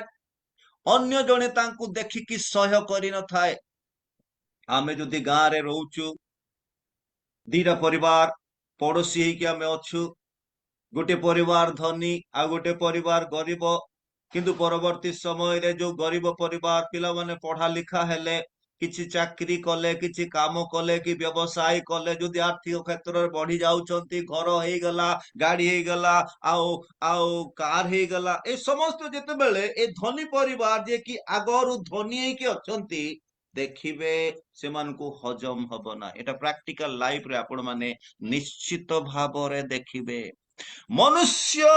ଅନ୍ୟ ଜଣେ ତାଙ୍କୁ ଦେଖିକି ସହ୍ୟ କରିନଥାଏ। ଆମେ ଯଦି ଗାଁରେ ରହୁଛୁ, ଦିଟା ପରିବାର ପଡୋଶୀ ହେଇକି ଆମେ ଅଛୁ, ଗୋଟେ ପରିବାର ଧନୀ ଆଉ ଗୋଟେ ପରିବାର ଗରିବ, କିନ୍ତୁ ପରବର୍ତ୍ତୀ ସମୟରେ ଯୋଉ ଗରିବ ପରିବାର ପିଲାମାନେ ପଢା ଲେଖା ହେଲେ, କିଛି ଚାକିରି କଲେ, କିଛି କାମ କଲେ, କି ବ୍ୟବସାୟ କଲେ, ଯଦି ଆର୍ଥିକ କ୍ଷେତ୍ରରେ ବଢି ଯାଉଛନ୍ତି, ଘର ହେଇଗଲା, ଗାଡି ହେଇଗଲା, ଆଉ ଆଉ କାର ହେଇଗଲା, ଏ ସମସ୍ତ ଯେତେବେଳେ ଏ ଧନୀ ପରିବାର ଯିଏ କି ଆଗରୁ ଧନୀ ହେଇକି ଅଛନ୍ତି, ଦେଖିବେ ସେମାନଙ୍କୁ ହଜମ ହବ ନା। ଏଟା ପ୍ରାକ୍ଟିକାଲ ଲାଇଫରେ ଆପଣ ମାନେ ନିଶ୍ଚିତ ଭାବରେ ଦେଖିବେ। ମନୁଷ୍ୟ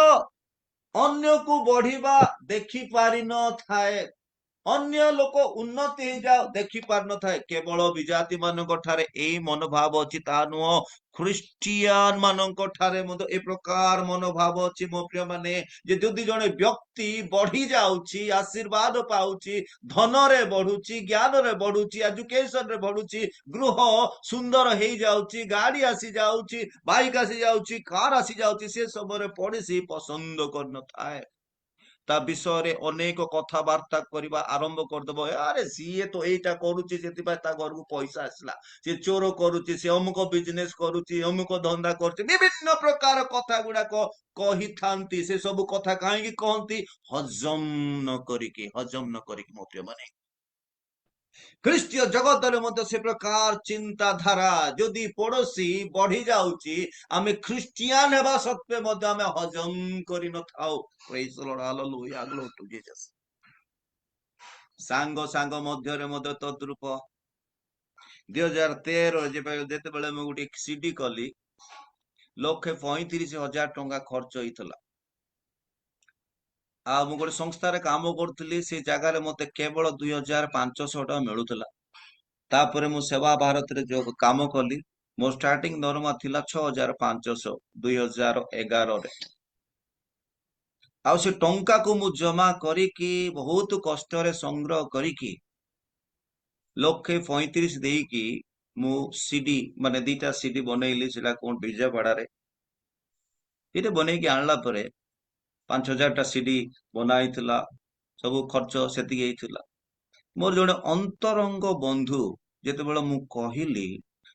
ଅନ୍ୟକୁ ବଢିବା ଦେଖି ପାରିନଥାଏ, ଅନ୍ୟ ଲୋକ ଉନ୍ନତି ହେଇଯାଉ ଦେଖି ପାରିନଥାଏ। କେବଳ ବିଜାତି ମାନଙ୍କ ଠାରେ ଏଇ ମନୋଭାବ ଅଛି ତା ନୁହଁ, ଖ୍ରୀଷ୍ଟିଆନ ମାନଙ୍କ ଠାରେ ମଧ୍ୟ ଏ ପ୍ରକାର ମନୋଭାବ ଅଛି ମୋ ପ୍ରିୟ ମାନେ। ଯେ ଯଦି ଜଣେ ବ୍ୟକ୍ତି ବଢି ଯାଉଛି, ଆଶୀର୍ବାଦ ପାଉଛି, ଧନରେ ବଢୁଛି, ଜ୍ଞାନରେ ବଢୁଛି, ଏଜୁକେସନ ରେ ବଢୁଛି, ଗୃହ ସୁନ୍ଦର ହେଇଯାଉଛି, ଗାଡି ଆସି ଯାଉଛି, ବାଇକ୍ ଆସି ଯାଉଛି, କାର ଆସି ଯାଉଛି, ସେ ସମୟରେ ପଡୋଶୀ ପସନ୍ଦ କରିନଥାଏ। ତା ବିଷୟରେ ଅନେକ କଥାବାର୍ତ୍ତା କରିବା ଆରମ୍ଭ କରିଦବ। ଆରେ ସିଏ ତ ଏଇଟା କରୁଛି, ସେଥିପାଇଁ ତା ଘରକୁ ପଇସା ଆସିଲା, ସେ ଚୋର କରୁଛି, ସେ ଅମୁକ ବିଜନେସ କରୁଛି, ଅମୁକ ଧନ୍ଦା କରୁଛି, ବିଭିନ୍ନ ପ୍ରକାର କଥା ଗୁଡାକ କହିଥାନ୍ତି। ସେ ସବୁ କଥା କାହିଁକି କହନ୍ତି? ହଜମ ନ କରିକି, ହଜମ ନ କରିକି ମୋ ପ୍ରିୟ ମାନେ। ଖ୍ରୀଷ୍ଟୀୟ ଜଗତରେ ମଧ୍ୟ ସେ ପ୍ରକାର ଚିନ୍ତାଧାରା। ଯଦି ପଡୋଶୀ ବଢି ଯାଉଛି, ଆମେ ଖ୍ରୀଷ୍ଟିଆନ ହେବା ସତ୍ତ୍ୱେ ମଧ୍ୟ ଆମେ ହଜମ କରିନଥାଉ। Praise the Lord, hallelujah, glory to Jesus। ସାଙ୍ଗ ସାଙ୍ଗ ମଧ୍ୟରେ ମଧ୍ୟ ତଦ୍ରୂପ। 2013 ଯେତେବେଳେ ମୁଁ ଗୋଟେ ସିଡି କଲି, 1,35,000 ଟଙ୍କା ଖର୍ଚ୍ଚ ହେଇଥିଲା। ଆଉ ମୁଁ ଗୋଟେ ସଂସ୍ଥାରେ କାମ କରୁଥିଲି, ସେ ଜାଗାରେ ମତେ କେବଳ 2,500 ଟଙ୍କା ମିଳୁଥିଲା। ତାପରେ ମୁଁ ସେବା ଭାରତରେ ଯୋଉ କାମ କଲି, ମୋ ଷ୍ଟାର୍ଟିଂ ଦରମା ଥିଲା 6,500 2011ରେ। ଆଉ ସେ ଟଙ୍କାକୁ ମୁଁ ଜମା କରିକି ବହୁତ କଷ୍ଟରେ ସଂଗ୍ରହ କରିକି 1,35,000 ଦେଇକି ମୁଁ ସିଡି ମାନେ 2ଟା ସିଡି ବନେଇଲି। ସେଟା କୋଣ ବିଜୟୱାଡାରେ ଏଇଟା ବନେଇକି ଆଣିଲା ପରେ 5,000ଟା ସିଡି ବନା ହେଇଥିଲା। ସବୁ ଖର୍ଚ୍ଚ ସେତିକି ହେଇଥିଲା। ମୋର ଜଣେ ଅନ୍ତରଙ୍ଗ ବନ୍ଧୁ ଯେତେବେଳେ ମୁଁ କହିଲି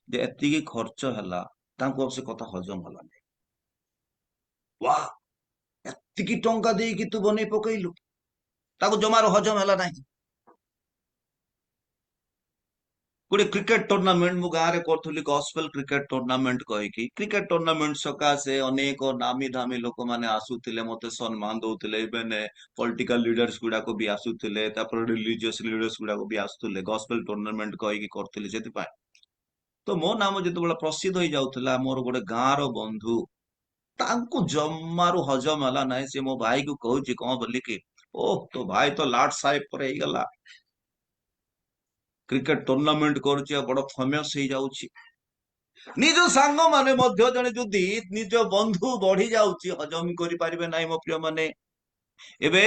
ଯେ ଏତିକି ଖର୍ଚ୍ଚ ହେଲା, ତାଙ୍କୁ ଆଉ ସେ କଥା ହଜମ ହେଲାନି। ୱାହ, ଏତିକି ଟଙ୍କା ଦେଇକି ତୁ ବନେଇ ପକେଇଲୁ? ତାକୁ ଜମାରୁ ହଜମ ହେଲା ନାହିଁ। ଗୋଟେ କ୍ରିକେଟ ଟୁର୍ଣ୍ଣାମେଣ୍ଟ ମୁଁ ଗାଁରେ କରୁଥିଲି, ଗସ୍ପେଲ କ୍ରିକେଟ ଟୁର୍ଣ୍ଣାମେଣ୍ଟ କହିକି। କ୍ରିକେଟ ଟୁର୍ଣ୍ଣାମେଣ୍ଟ ସକାଶେ ଅନେକ ନାମୀ ଦାମୀ ଲୋକମାନେ ଆସୁଥିଲେ, ମତେ ସମ୍ମାନ ଦଉଥିଲେ। ଇଭେନ ପଲିଟିକାଲ ଲିଡର୍ସ ଗୁଡାକ ବି ଆସୁଥିଲେ, ତାପରେ ରିଲିଜିୟସ ଲିଡର୍ସ ଗୁଡାକ ବି ଆସୁଥିଲେ। ଗସ୍ପେଲ ଟୁର୍ଣ୍ଣାମେଣ୍ଟ କହିକି କରୁଥିଲି ସେଥିପାଇଁ। ତ ମୋ ନାମ ଯେତେବେଳେ ପ୍ରସିଦ୍ଧ ହେଇଯାଉଥିଲା, ମୋର ଗୋଟେ ଗାଁର ବନ୍ଧୁ, ତାଙ୍କୁ ଜମାରୁ ହଜମ ହେଲା ନାହିଁ। ସେ ମୋ ଭାଇକୁ କହୁଛି କଣ ବୋଲିକି, ଓହ ତୋ ଭାଇ ତ ଲାଟ ସାହେବ ପରେ ହେଇଗଲା, କ୍ରିକେଟ ଟୁର୍ଣ୍ଣାମେଣ୍ଟ କରୁଛି, ଆଉ ବଡ ଫେମସ ହେଇଯାଉଛି। ନିଜ ସାଙ୍ଗମାନେ ମଧ୍ୟ ଜଣେ ଯଦି ନିଜ ବନ୍ଧୁ ବଢି ଯାଉଛି, ହଜମ କରିପାରିବେ ନାହିଁ ମୋ ପ୍ରିୟ ମାନେ। ଏବେ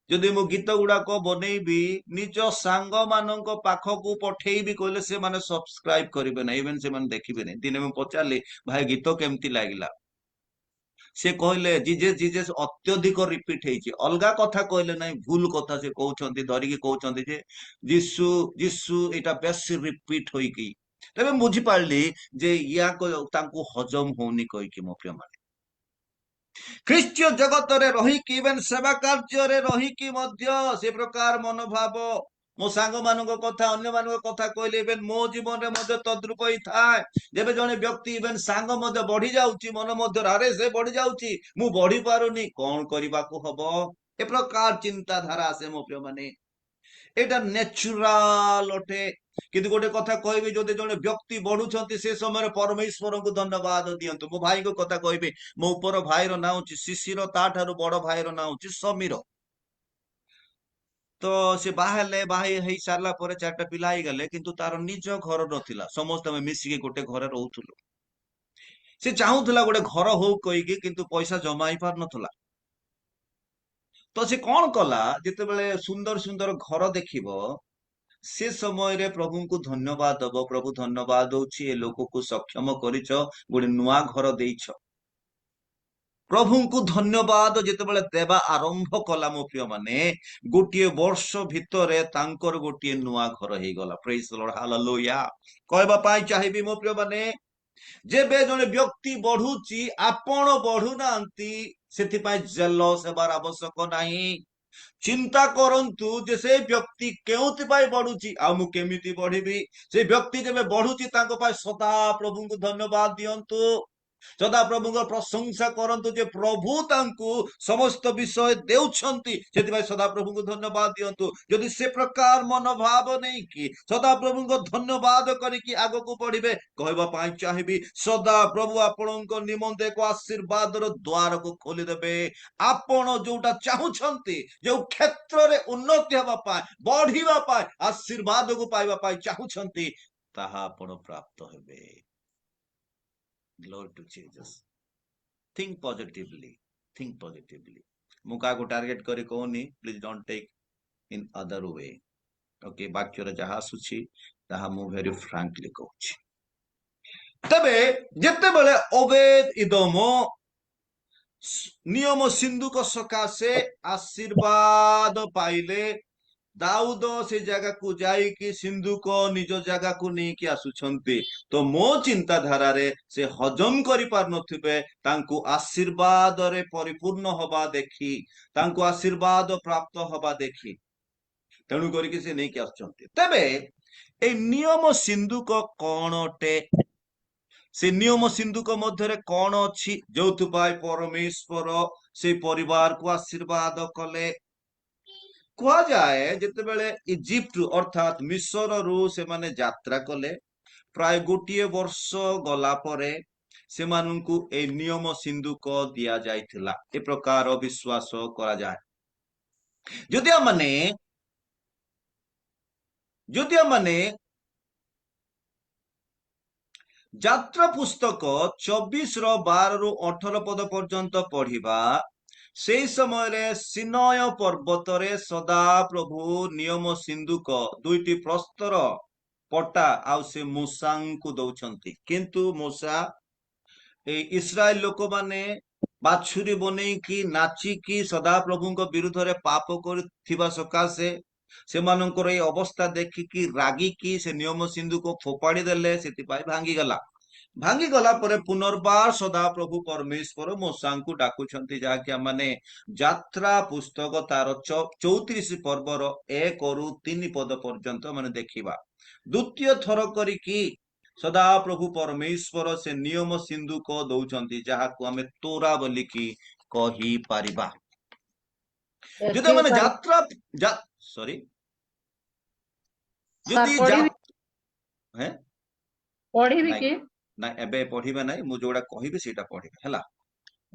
ଯଦି ମୁଁ ଗୀତ ଗୁଡାକ ବନେଇବି, ନିଜ ସାଙ୍ଗ ମାନଙ୍କ ପାଖକୁ ପଠେଇବି କହିଲେ ସେମାନେ ସବସ୍କ୍ରାଇବ କରିବେ ନାହିଁ, ଇଭେନ ସେମାନେ ଦେଖିବେ ନାହିଁ। ଦିନେ ମୁଁ ପଚାରିଲି, ଭାଇ ଗୀତ କେମିତି ଲାଗିଲା? ସେ କହିଲେ ଜିଜେସ ଜିଜେସ ଅତ୍ୟଧିକ ରିପିଟ ହେଇଛି। ଅଲଗା କଥା କହିଲେ ନାହିଁ, ଭୁଲ କଥା ସେ କହୁଛନ୍ତି, ଧରିକି କହୁଛନ୍ତି ଯେ ଯୀଶୁ ଯୀଶୁ, ଏଇଟା ବେଶୀ ରିପିଟ ହୋଇକି। ତେବେ ମୁଁ ବୁଝିପାରିଲି ଯେ ତାଙ୍କୁ ହଜମ ହଉନି କହିକି ମୋ ପ୍ରିୟ ମାନେ। ଖ୍ରୀଷ୍ଟୀୟ ଜଗତରେ ରହିକି, ଇଭେନ ସେବା କାର୍ଯ୍ୟରେ ରହିକି ମଧ୍ୟ ସେ ପ୍ରକାର ମନୋଭାବ। ମୋ ସାଙ୍ଗମାନଙ୍କ କଥା, ଅନ୍ୟମାନଙ୍କ କଥା କହିଲେ ଇଭେନ ମୋ ଜୀବନରେ ମଧ୍ୟ ତଦ୍ରୂପ ହେଇଥାଏ। ଯେବେ ଜଣେ ବ୍ୟକ୍ତି ଇଭେନ ସାଙ୍ଗ ମଧ୍ୟ ବଢି ଯାଉଛି, ମନ ମଧ୍ୟରେ ଆରେ ସେ ବଢି ଯାଉଛି, ମୁଁ ବଢି ପାରୁନି, କଣ କରିବାକୁ ହବ? ଏ ପ୍ରକାର ଚିନ୍ତାଧାରା ଆସେ ମୋ ପ୍ରିୟ ମାନେ। ଏଇଟା ନ୍ୟାଚୁରାଲ ଅଟେ। କିନ୍ତୁ ଗୋଟେ କଥା କହିବି, ଯଦି ଜଣେ ବ୍ୟକ୍ତି ବଢୁଛନ୍ତି, ସେ ସମୟରେ ପରମେଶ୍ୱରଙ୍କୁ ଧନ୍ୟବାଦ ଦିଅନ୍ତୁ। ମୋ ଭାଇଙ୍କ କଥା କହିବି, ମୋ ଉପର ଭାଇର ନାଁ ହଉଛି ଶିଶିର, ତାଠାରୁ ବଡ ଭାଇର ନାଁ ହଉଛି ସମୀର। तो से बाहा हेई सारला परे 4टा पिला ही गले किंतु तार निज घर नथिला समस्त में मिसिके गोटे घरे रहउथुलु से चाहूला गोटे घर हो कहीकि किंतु पैसा जमा ही पार नथला तो से कौन कला जिते सुंदर सुंदर घर देखिबो से समय रे प्रभु को धन्यवाद दबो प्रभु धन्यवाद दउछि ए लोक को सक्षम करिछ गोटे नुआ घर देइछ प्रभु को धन्यवाद जिते देवा आरंभ कला मो प्रिय माने गोटे वर्ष भितरे तांकर गोटे नुआ घर हो गला प्रेज द लॉर्ड हालेलुया कहबा पाई चाहिबी मो प्रिय माने जेबे जने व्यक्ति बढ़ुची आपण बढ़ु नांती सेथिपाई जेलस हेबार आवश्यक नाही चिंता करंतु जे से व्यक्ति केउति पाई बढ़ुची आ मु केमिति बढ़िबी से व्यक्ति जेबे बढ़ुची तांको पाई सदा प्रभु को धन्यवाद दियंतु सदा प्रभु को प्रशंसा करंतु जे प्रभु तांको समस्त विषय देउछंती सेथिपाई सदा प्रभु को धन्यवाद दियंतु यदि से प्रकार मनोभाव नहीं कि सदा प्रभु को धन्यवाद करिकि आगो को बढ़िबे कहबा पाई चाहिबी सदा प्रभु आपणको निमंते को आशीर्वाद रो द्वार को खोली देबे आपण जोटा चाहुछंती जो क्षेत्र रे उन्नति हबा पाई बढ़िबा पाई आशीर्वाद को पाइबा पाई चाहुछंती ताहा आपण प्राप्त हेबे Glory to Jesus. Think positively. Think positively. मुका को टार्गेट करे कोनी please don't take in other way okay वाक्य रे जहा सुछि ताहा मु वेरी फ्रैंकली कहूछि तबे जेते बेले ओबेद इदोमो नियम सिंधु को सकाशे आशीर्वाद पाइले दाऊद से जगह को जाई कि सिंधु को निज जगह को नहीं कि आसुछंती तो मो चिंताधारा रे से हजम करि पार नथिबे तांको आशीर्वाद रे परिपूर्ण हबा देखी तांको आशीर्वाद प्राप्त हबा देखी तेणु करी कि से नहीं कि आसुछंती तबे ए नियम सिंधु को कोनटे से नियम सिंधु को मध्य रे कोन अछि जोथुपाई परमेश्वर से परिवार को आशीर्वाद कले कह जाए जिते बेले इजिप्ट अर्थात मिस्र रु से माने यात्रा कले प्राय गोटे वर्ष गला परे से माननकु ए नियम सिंधु को दिया जाइथिला ए प्रकार विश्वास करा जाए जदिया माने यात्रा पुस्तक 24 रो 12 रु 18 पद पर्यंत पढ़िबा से समय रे सिनय पर्वत रे सदा प्रभु नियम सिंधुक दुईटी प्रस्तर पटा आउ से मूसा को दौछंती किंतु मूसा ए इस्राएल लोक माने बाछुरी बनै कि नाची कि सदा प्रभु को विरुद्ध रे पाप करथिबा सकाशे से मानकर ए अवस्था देखि कि रागी कि से नियम सिंधु को फोपाड़ी देले सेति पाई भांगी गला परे पुनर्बार सदा प्रभु परमेश्वर मूसा को डाकुछंती जाके माने यात्रा पुस्तक तार 34 पर्वर 1 रु 3 पद पर्यंत माने देखिबा द्वितीय थर करिकी सदा प्रभु परमेश्वर से नियम सिंधु को दौछंती जहा को हमें तोरा बोली की कही पारिबा जदि माने यात्रा सॉरी जदि हैं पढ़िबी कि ना एबे पढ़िबे नै मु जोडा कहिबे सेटा पढ़िबे हला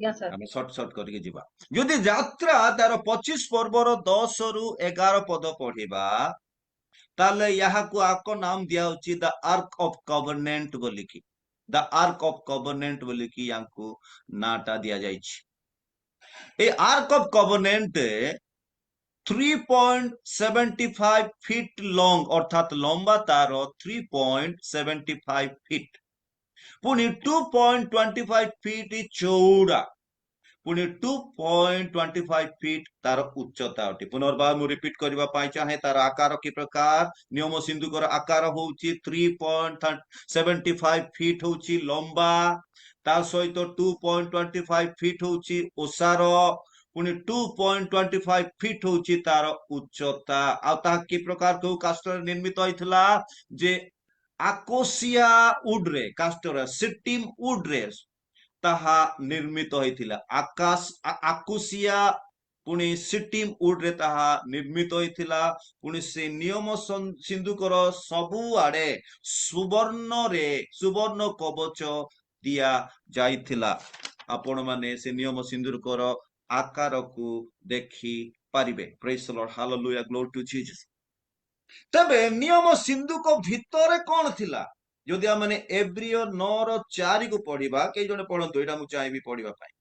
यस सर हमें शॉर्ट करके जीवा यदि यात्रा तार 25 पर्वर 10 रु 11 पद पढ़िबा ताले यहाँ को आको नाम दिया उची द आर्क ऑफ कवर्नेंट बोली की द आर्क ऑफ कवर्नेंट बोली की यांको नाटा दिया जाइछि ए ark of covenant 3.75 feet long अर्थात लंबा तार 3.75 फीट पुणी 2.25 फीट चौड़ा पुणी 2.25 फीट तार उच्चता अटे पुनर्बार मु रिपीट करबा पाई चाहे तार आकार की प्रकार नियम सिंधु कर आकार होउची 3.75 फीट होउची लंबा ता सहित 2.25 फीट होउची ओसार पुणी 2.25 फीट होउची तार उच्चता आ ता की प्रकार को कास्टर निर्मित होइथला जे आकोसिया वुड रे कास्टर सिटिम वुड रे ताहा निर्मित होइथिला आकाश आकुसिया पुणी सिटिम वुड रे ताहा निर्मित होइथिला पुणी से नियम सिंधु कर सबु आडे सुवर्ण कवच दिया जाइथिला आपण माने से नियम सिंधु कर ଆକାରକୁ ଦେଖି ପାରିବେ। Praise the Lord, hallelujah, glory to Jesus. ତେବେ ନିୟମ ସିନ୍ଧୁକ ଭିତରେ କଣ ଥିଲା? ଯଦି ଆମେ ଏବ୍ରିୟ 9:4 ପଢିବା, କେହି ଜଣେ ପଢନ୍ତୁ, ଏଇଟା ମୁଁ ଚାହିଁବି ପଢିବା ପାଇଁ।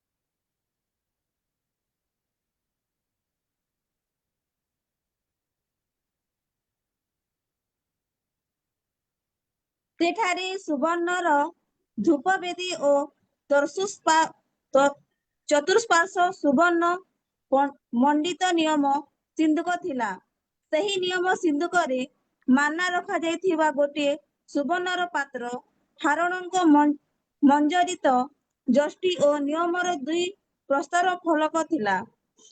ସେଠାରେ ସୁବର୍ଣ୍ଣର ଧୂପବେଦୀ ଓ ଚତୁଃପାର୍ଶ୍ୱ ସୁବର୍ଣ୍ଣ ମଣ୍ଡିତ ନିୟମ ସିନ୍ଦୁକ ଥିଲା। ସେହି ନିୟମ ସିନ୍ଦୁକରେ ମାନା ରଖାଯାଇଥିବା ଗୋଟିଏ ସୁବର୍ଣ୍ଣର ପାତ୍ର, ହାରୋନଙ୍କ ମଞ୍ଜରିତ ଯଷ୍ଟି ଓ ନିୟମର 2 ପ୍ରସ୍ତର ଫଳକ ଥିଲା।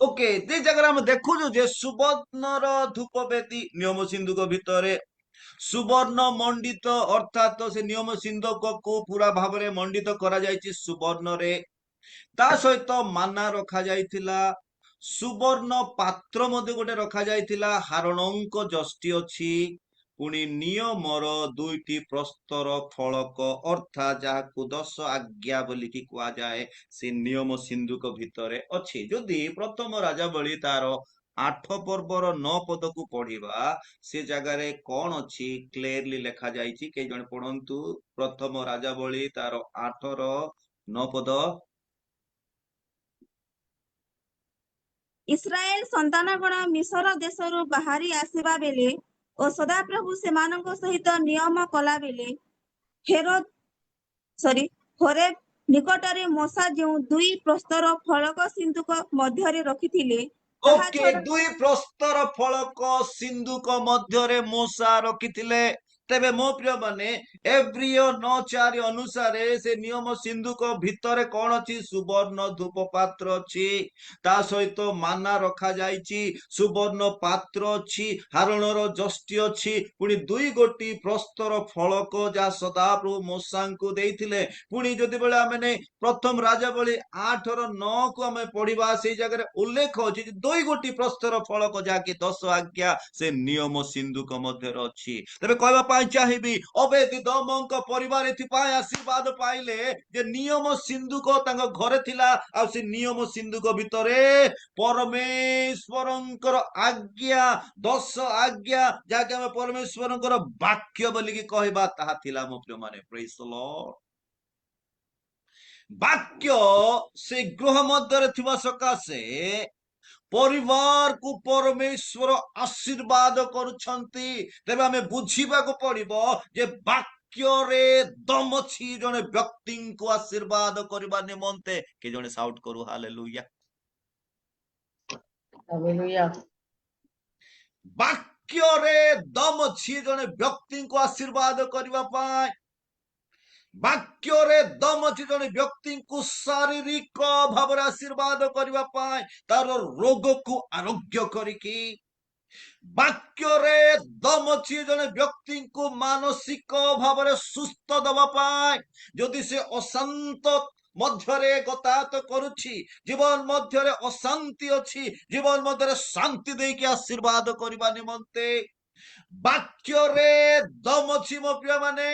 ଓକେ, ସେ ଜାଗାରେ ଆମେ ଦେଖୁଛୁ ଯେ ସୁବର୍ଣ୍ଣର ଧୂପବେଦୀ ନିୟମ ସିନ୍ଧୁକ ଭିତରେ, ସୁବର୍ଣ୍ଣ ମଣ୍ଡିତ ଅର୍ଥାତ ସେ ନିୟମ ସିନ୍ଧୁକକୁ ପୁରା ଭାବରେ ମଣ୍ଡିତ କରାଯାଇଛି ସୁବର୍ଣ୍ଣରେ। ତା ସହିତ ମାନା ରଖାଯାଇଥିଲା, ସୁବର୍ଣ୍ଣ ପାତ୍ର ମଧ୍ୟ ଗୋଟେ ରଖାଯାଇଥିଲା, ହାରୋନଙ୍କ ଯଷ୍ଟି ଅଛି, ପୁଣି ନିୟମର 2ଟି ପ୍ରସ୍ତର ଫଳକ ଅର୍ଥାତ୍ ଯାହାକୁ 10 ଆଜ୍ଞା ବୋଲିକି କୁହାଯାଏ, ସେ ନିୟମ ସିନ୍ଧୁକ ଭିତରେ ଅଛି। ଯଦି ପ୍ରଥମ ରାଜାବଳୀ ତାର 8 ପର୍ବର 9 ପଦକୁ ପଢିବା, ସେ ଜାଗାରେ କଣ ଅଛି କ୍ଲିୟରଲି ଲେଖା ଯାଇଛି, କେହି ଜଣେ ପଢନ୍ତୁ। ପ୍ରଥମ ରାଜାବଳୀ ତାର 8ର 9 ପଦ। ଇସ୍ରାଏଲ ସନ୍ତାନଗଣ ମିଶର ଦେଶରୁ ବାହାରି ଆସିବା ବେଳେ ଓ ସଦାପ୍ରଭୁ ସେମାନଙ୍କ ସହିତ ନିୟମ କଲାବେଳେ ହୋରେବ ନିକଟରେ ମୋଶା ଯେଉଁ 2 ପ୍ରସ୍ତର ଫଳକ ସିନ୍ଦୁକ ମଧ୍ୟରେ ରଖିଥିଲେ, ତାହା ଓକେ, ଛଡ଼ା 2 ପ୍ରସ୍ତର ଫଳକ ସିନ୍ଧୁକ ମଧ୍ୟରେ ମୂଷା ରଖିଥିଲେ। ତେବେ ମୋ ପ୍ରିୟ ମାନେ, ଏବ୍ରିୟ 9:4 ଅନୁସାରେ ସେ ନିୟମ ସିନ୍ଧୁକ ଭିତରେ କଣ ଅଛି? ସୁବର୍ଣ୍ଣ ଧୂପ ପାତ୍ର ଅଛି, ତା ସହିତ ମାନା ରଖାଯାଇଛି, ସୁବର୍ଣ୍ଣ ପାତ୍ର ଅଛି, ହାରୋନର ଯଷ୍ଟି ଅଛି, ପୁଣି 2 ଗୋଟି ପ୍ରସ୍ତର ଫଳକ ଯାହା ସଦାପ୍ରଭୁ ମୂଷାଙ୍କୁ ଦେଇଥିଲେ। ପୁଣି ଯେତେବେଳେ ଆମେ ପ୍ରଥମ ରାଜାବଳୀ 8ର 9 କୁ ଆମେ ପଢିବା, ସେଇ ଜାଗାରେ ଉଲ୍ଲେଖ ଅଛି 2 ଗୋଟି ପ୍ରସ୍ତର ଫଳକ ଯାହାକି 10 ଆଜ୍ଞା ସେ ନିୟମ ସିନ୍ଧୁକ ମଧ୍ୟରେ ଅଛି। ତେବେ କହିବା ପାଇଁ ଚାହିଁବି, ଅବେଦୋମଙ୍କ ପରିବାର ଏଥିପାଇଁ ଆଶୀର୍ବାଦ ପାଇଲେ ଯେ ନିୟମ ସିନ୍ଧୁକ ତାଙ୍କ ଘରେ ଥିଲା, ଆଉ ସେ ନିୟମ ସିନ୍ଧୁକ ଭିତରେ ପରମେଶ୍ୱରଙ୍କର ଆଜ୍ଞା, 10 ଆଜ୍ଞା, ଯାହାକି ଆମେ ପରମେଶ୍ୱରଙ୍କର ବାକ୍ୟ ବୋଲିକି କହିବା, ତାହା ଥିଲା ମୋ ପ୍ରିୟ ମାନେ। ପ୍ରେଜ୍ ଦ ଲର୍ଡ। ବାକ୍ୟ ସେ ଗୃହ ମଧ୍ୟରେ ଥିବା ସକାଶେ ପରିବାରକୁ ପରମେଶ୍ୱର ଆଶୀର୍ବାଦ କରୁଛନ୍ତି। ତେବେ ଆମେ ବୁଝିବାକୁ ପଡିବ ଯେ ବାକ୍ୟରେ ଦମ ଅଛି ଜଣେ ବ୍ୟକ୍ତିଙ୍କୁ ଆଶୀର୍ବାଦ କରିବା ନିମନ୍ତେ। କି ଜଣେ ସାଉଟ କରୁ ହାଲେଲୁୟା। ହାଲେଲୁୟା। ବାକ୍ୟରେ ଦମ ଅଛି ଜଣେ ବ୍ୟକ୍ତିଙ୍କୁ ଆଶୀର୍ବାଦ କରିବା ପାଇଁ। ବାକ୍ୟରେ ଦମ ଅଛି ଜଣେ ବ୍ୟକ୍ତିଙ୍କୁ ଶାରୀରିକ ଭାବରେ ଆଶୀର୍ବାଦ କରିବା ପାଇଁ, ତାର ରୋଗକୁ ଆରୋଗ୍ୟ କରିକି। ବାକ୍ୟରେ ଦମ ଅଛି ଜଣେ ବ୍ୟକ୍ତିଙ୍କୁ ମାନସିକ ଭାବରେ ସୁସ୍ଥ ଦେବା ପାଇଁ। ଯଦି ସେ ଅଶାନ୍ତ ମଧ୍ୟରେ ଗତାୟତ କରୁଛି, ଜୀବନ ମଧ୍ୟରେ ଅଶାନ୍ତି ଅଛି, ଜୀବନ ମଧ୍ୟରେ ଶାନ୍ତି ଦେଇକି ଆଶୀର୍ବାଦ କରିବା ନିମନ୍ତେ ବାକ୍ୟରେ ଦମ ଅଛି ମୋ ପ୍ରିୟ ମାନେ।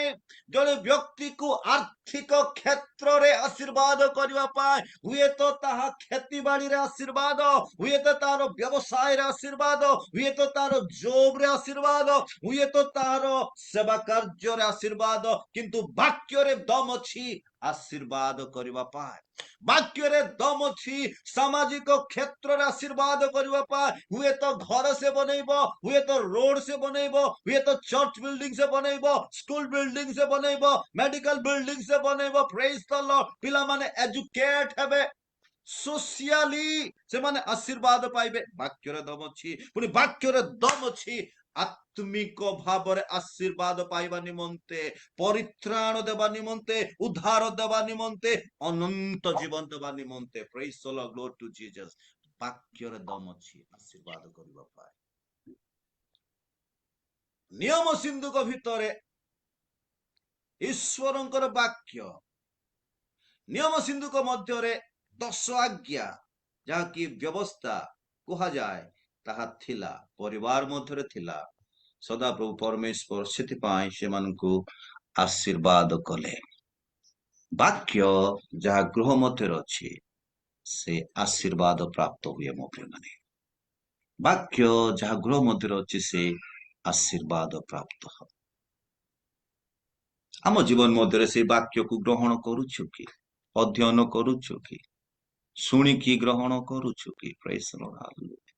ଜଣେ ବ୍ୟକ୍ତିକୁ ଆର୍ଥିକ କ୍ଷେତ୍ରରେ ଆଶୀର୍ବାଦ କରିବା ପାଇଁ, ହୁଏତ ତାହା କ୍ଷେତି ବାଡିରେ ଆଶୀର୍ବାଦ, ହୁଏତ ତାର ବ୍ୟବସାୟରେ ଆଶୀର୍ବାଦ, ହୁଏତ ତାର ଜବରେ ଆଶୀର୍ବାଦ, ହୁଏତ ତାର ସେବା କାର୍ଯ୍ୟରେ ଆଶୀର୍ବାଦ, କିନ୍ତୁ ବାକ୍ୟରେ ଦମ ଅଛି ଆଶୀର୍ବାଦ କରିବା ପାଇଁ। ବାକ୍ୟରେ ଦମ ଅଛି ସାମାଜିକ କ୍ଷେତ୍ରରେ ଆଶୀର୍ବାଦ କରିବା ପାଇଁ। ହୁଏତ ଘର ସେ ବନେଇବ, ହୁଏତ ରୋଡ ସେ ବନେଇବ, ହୁଏତ ଚର୍ଚ୍ଚ ବିଲ୍ଡିଂ ସେ ବନେଇବ, ସ୍କୁଲ ବିଲ୍ଡିଂ ସେ ବନେଇବ, ମେଡିକାଲ ବିଲ୍ଡିଂ ସେ ବନେଇବ। ପ୍ରେଜ୍ ଦ ଲର୍ଡ। ପିଲାମାନେ ଏଜୁକେଟ ହେବେ, ସୋସିଆଲି ସେମାନେ ଆଶୀର୍ବାଦ ପାଇବେ। ବାକ୍ୟରେ ଦମ ଅଛି। ପୁଣି ବାକ୍ୟରେ ଦମ ଅଛି ଆତ୍ମିକ ଭାବରେ ଆଶୀର୍ବାଦ ପାଇବା ନିମନ୍ତେ, ପରିତ୍ରାଣ ଦେବା ନିମନ୍ତେ, ଉଦ୍ଧାର ଦେବା ନିମନ୍ତେ, ଅନନ୍ତ ଜୀବନ ଦେବା ନିମନ୍ତେ। ପ୍ରେଜ୍ the Lord, glory to Jesus. ବାକ୍ୟରେ ଦମ ଅଛି ଆଶୀର୍ବାଦ କରିବା ପାଇଁ। ନିୟମ ସିନ୍ଧୁକ ଭିତରେ ଈଶ୍ୱରଙ୍କର ବାକ୍ୟ, ନିୟମ ସିନ୍ଧୁକ ମଧ୍ୟରେ 10 ଆଜ୍ଞା ଯାହାକି ବ୍ୟବସ୍ଥା କୁହାଯାଏ, ତାହା ଥିଲା, ପରିବାର ମଧ୍ୟରେ ଥିଲା। ସଦାପ୍ରଭୁ ପରମେଶ୍ୱର ସେଥିପାଇଁ ସେମାନଙ୍କୁ ଆଶୀର୍ବାଦ କଲେ। ବାକ୍ୟ ଯାହା ଗୃହ ମଧ୍ୟରେ ଅଛି, से आशीर्वाद प्राप्त हुए मो प्रिय माने वाक्य जहाँ गृह मध्य अच्छी से आशीर्वाद प्राप्त हो आम जीवन मध्य से वाक्य को ग्रहण करुछु कि अध्ययन करुछु कि शुणिकी ग्रहण करुछु कि प्रेज द लॉर्ड हालेलुया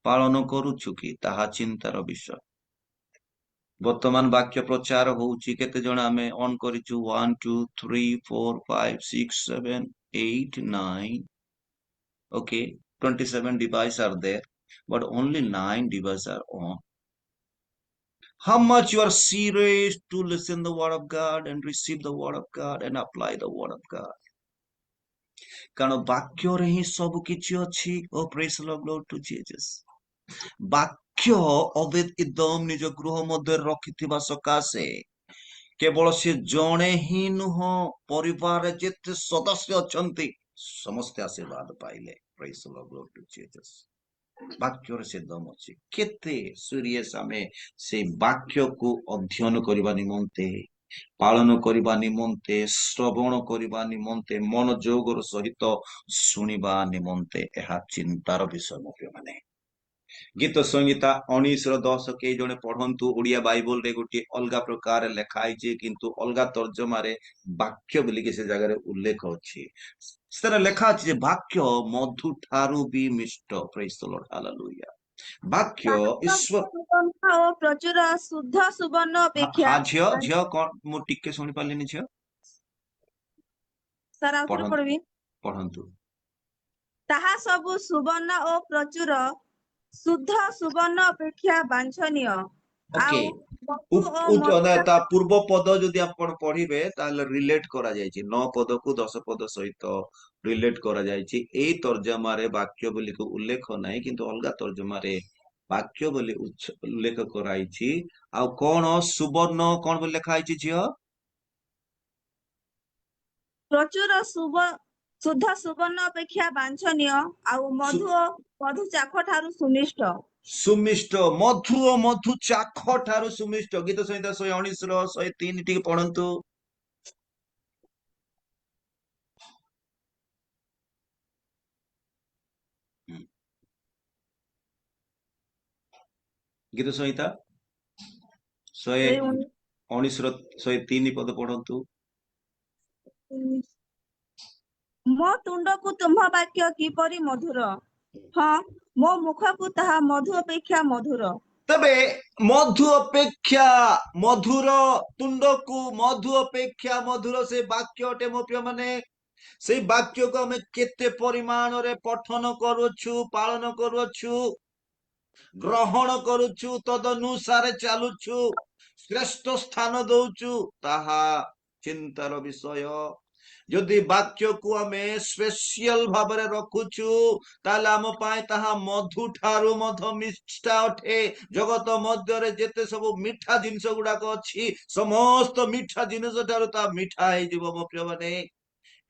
पालन करुछु कि ताहा चिंतार विषय वर्तमान वाक्य प्रचार होउची केते जण आमे on करिछु 1 2 3 4 5 6 7 8 9 okay 27 devices are there but only 9 devices are on how much you are serious to listen the word of God and receive the word of God and apply the word of God कारण वाक्य रे ही सब किछि अछि ओ praise the Lord to Jesus वाक्य अवेद इदम निज गृह मध्य रखिथिबा सकाशे केवल से जणे ही नुह परिवार जेते सदस्य अछंती समस्त आशीर्वाद पाइले praise the Lord to Jesus वाक्य से दम अछि केते सीरियस आमे से वाक्य को अध्ययन करबा निमंते पालन करबा निमंते श्रवण करबा निमंते मनोयोगर सहित सुनिबा निमंते एहा चिंतार विषय मो माने गीत संहिता 19:10 के जने पढ़ंतु ओडिया बाइबल रे गोटे अलगा प्रकार लेखाई जे किंतु अलगा तर्जमा रे वाक्य बोली के से जगह रे उल्लेख अछि सेरा लेखा अछि जे वाक्य मधु ठारू भी मिष्ट प्रेज द लॉर्ड हालेलुया वाक्य ईश्वर सुगंध ओ प्रचुर शुद्ध सुवर्ण अपेक्षा हाँ झियो झियो कोन मु टिके सुनि पालिनी झियो सर आउथरे पढ़न पढ़बी पढ़ंतु ताहा सब सुवर्ण ओ प्रचुर शुद्ध सुवर्ण अपेक्षा वांछनीय ओके आउ मधु ओ मधुर ता पूर्व पद जदि आपण पढ़िबे ताले रिलेट करा जायछि 9 पद को 10 पद सहित रिलेट करा जायछि एई तर्जमा रे वाक्य बोली को उल्लेख नाही किंतु अलगा तर्जमा रे वाक्य बोली उल्लेख कराइछि आ कोन सुवर्ण कोन बोली लेखा आइछि झियो प्रचुर शुद्ध सुवर्ण अपेक्षा वांछनीय आउ सु- मधु चाख ठारू सुमिष्ट सुमिष्ट मधु ओ मधु चाख ठारू सुमिष्ट गीत संहिता 119 रो 103 टिके पढ़ंतु गीत संहिता 119 रो 103 पद पढ़ंतु ମୋ ତୁଣ୍ଡକୁ ତୁମ୍ଭ ବାକ୍ୟ କିପରି ମଧୁର ହଁ ମୋ ମୁଖକୁ ତାହା ମଧୁ ଅପେକ୍ଷା ମଧୁର तबे मधु अपेक्षा मधुर तुंडकु मधु अपेक्षा मधुर से वाक्य अटे मो प्रिय माने से वाक्य को हमें केते परिमाण रे पठन करूछु पालन करूछु ग्रहण करूछु तदनुसारे चालुछु श्रेष्ठ स्थान दउछु ताहा चिंतार विषय यदि वाक्य को आमे स्पेशल भाव रे रखुछु ताले आम पाए ताहा मधु ठारू मध मिष्टा अठे जगत मध्य रे जेते सब मिठा जिनिस गुडाक अछि समस्त मिठा जिनिस ठारू ता मिठा हे जीव मो प्रिय माने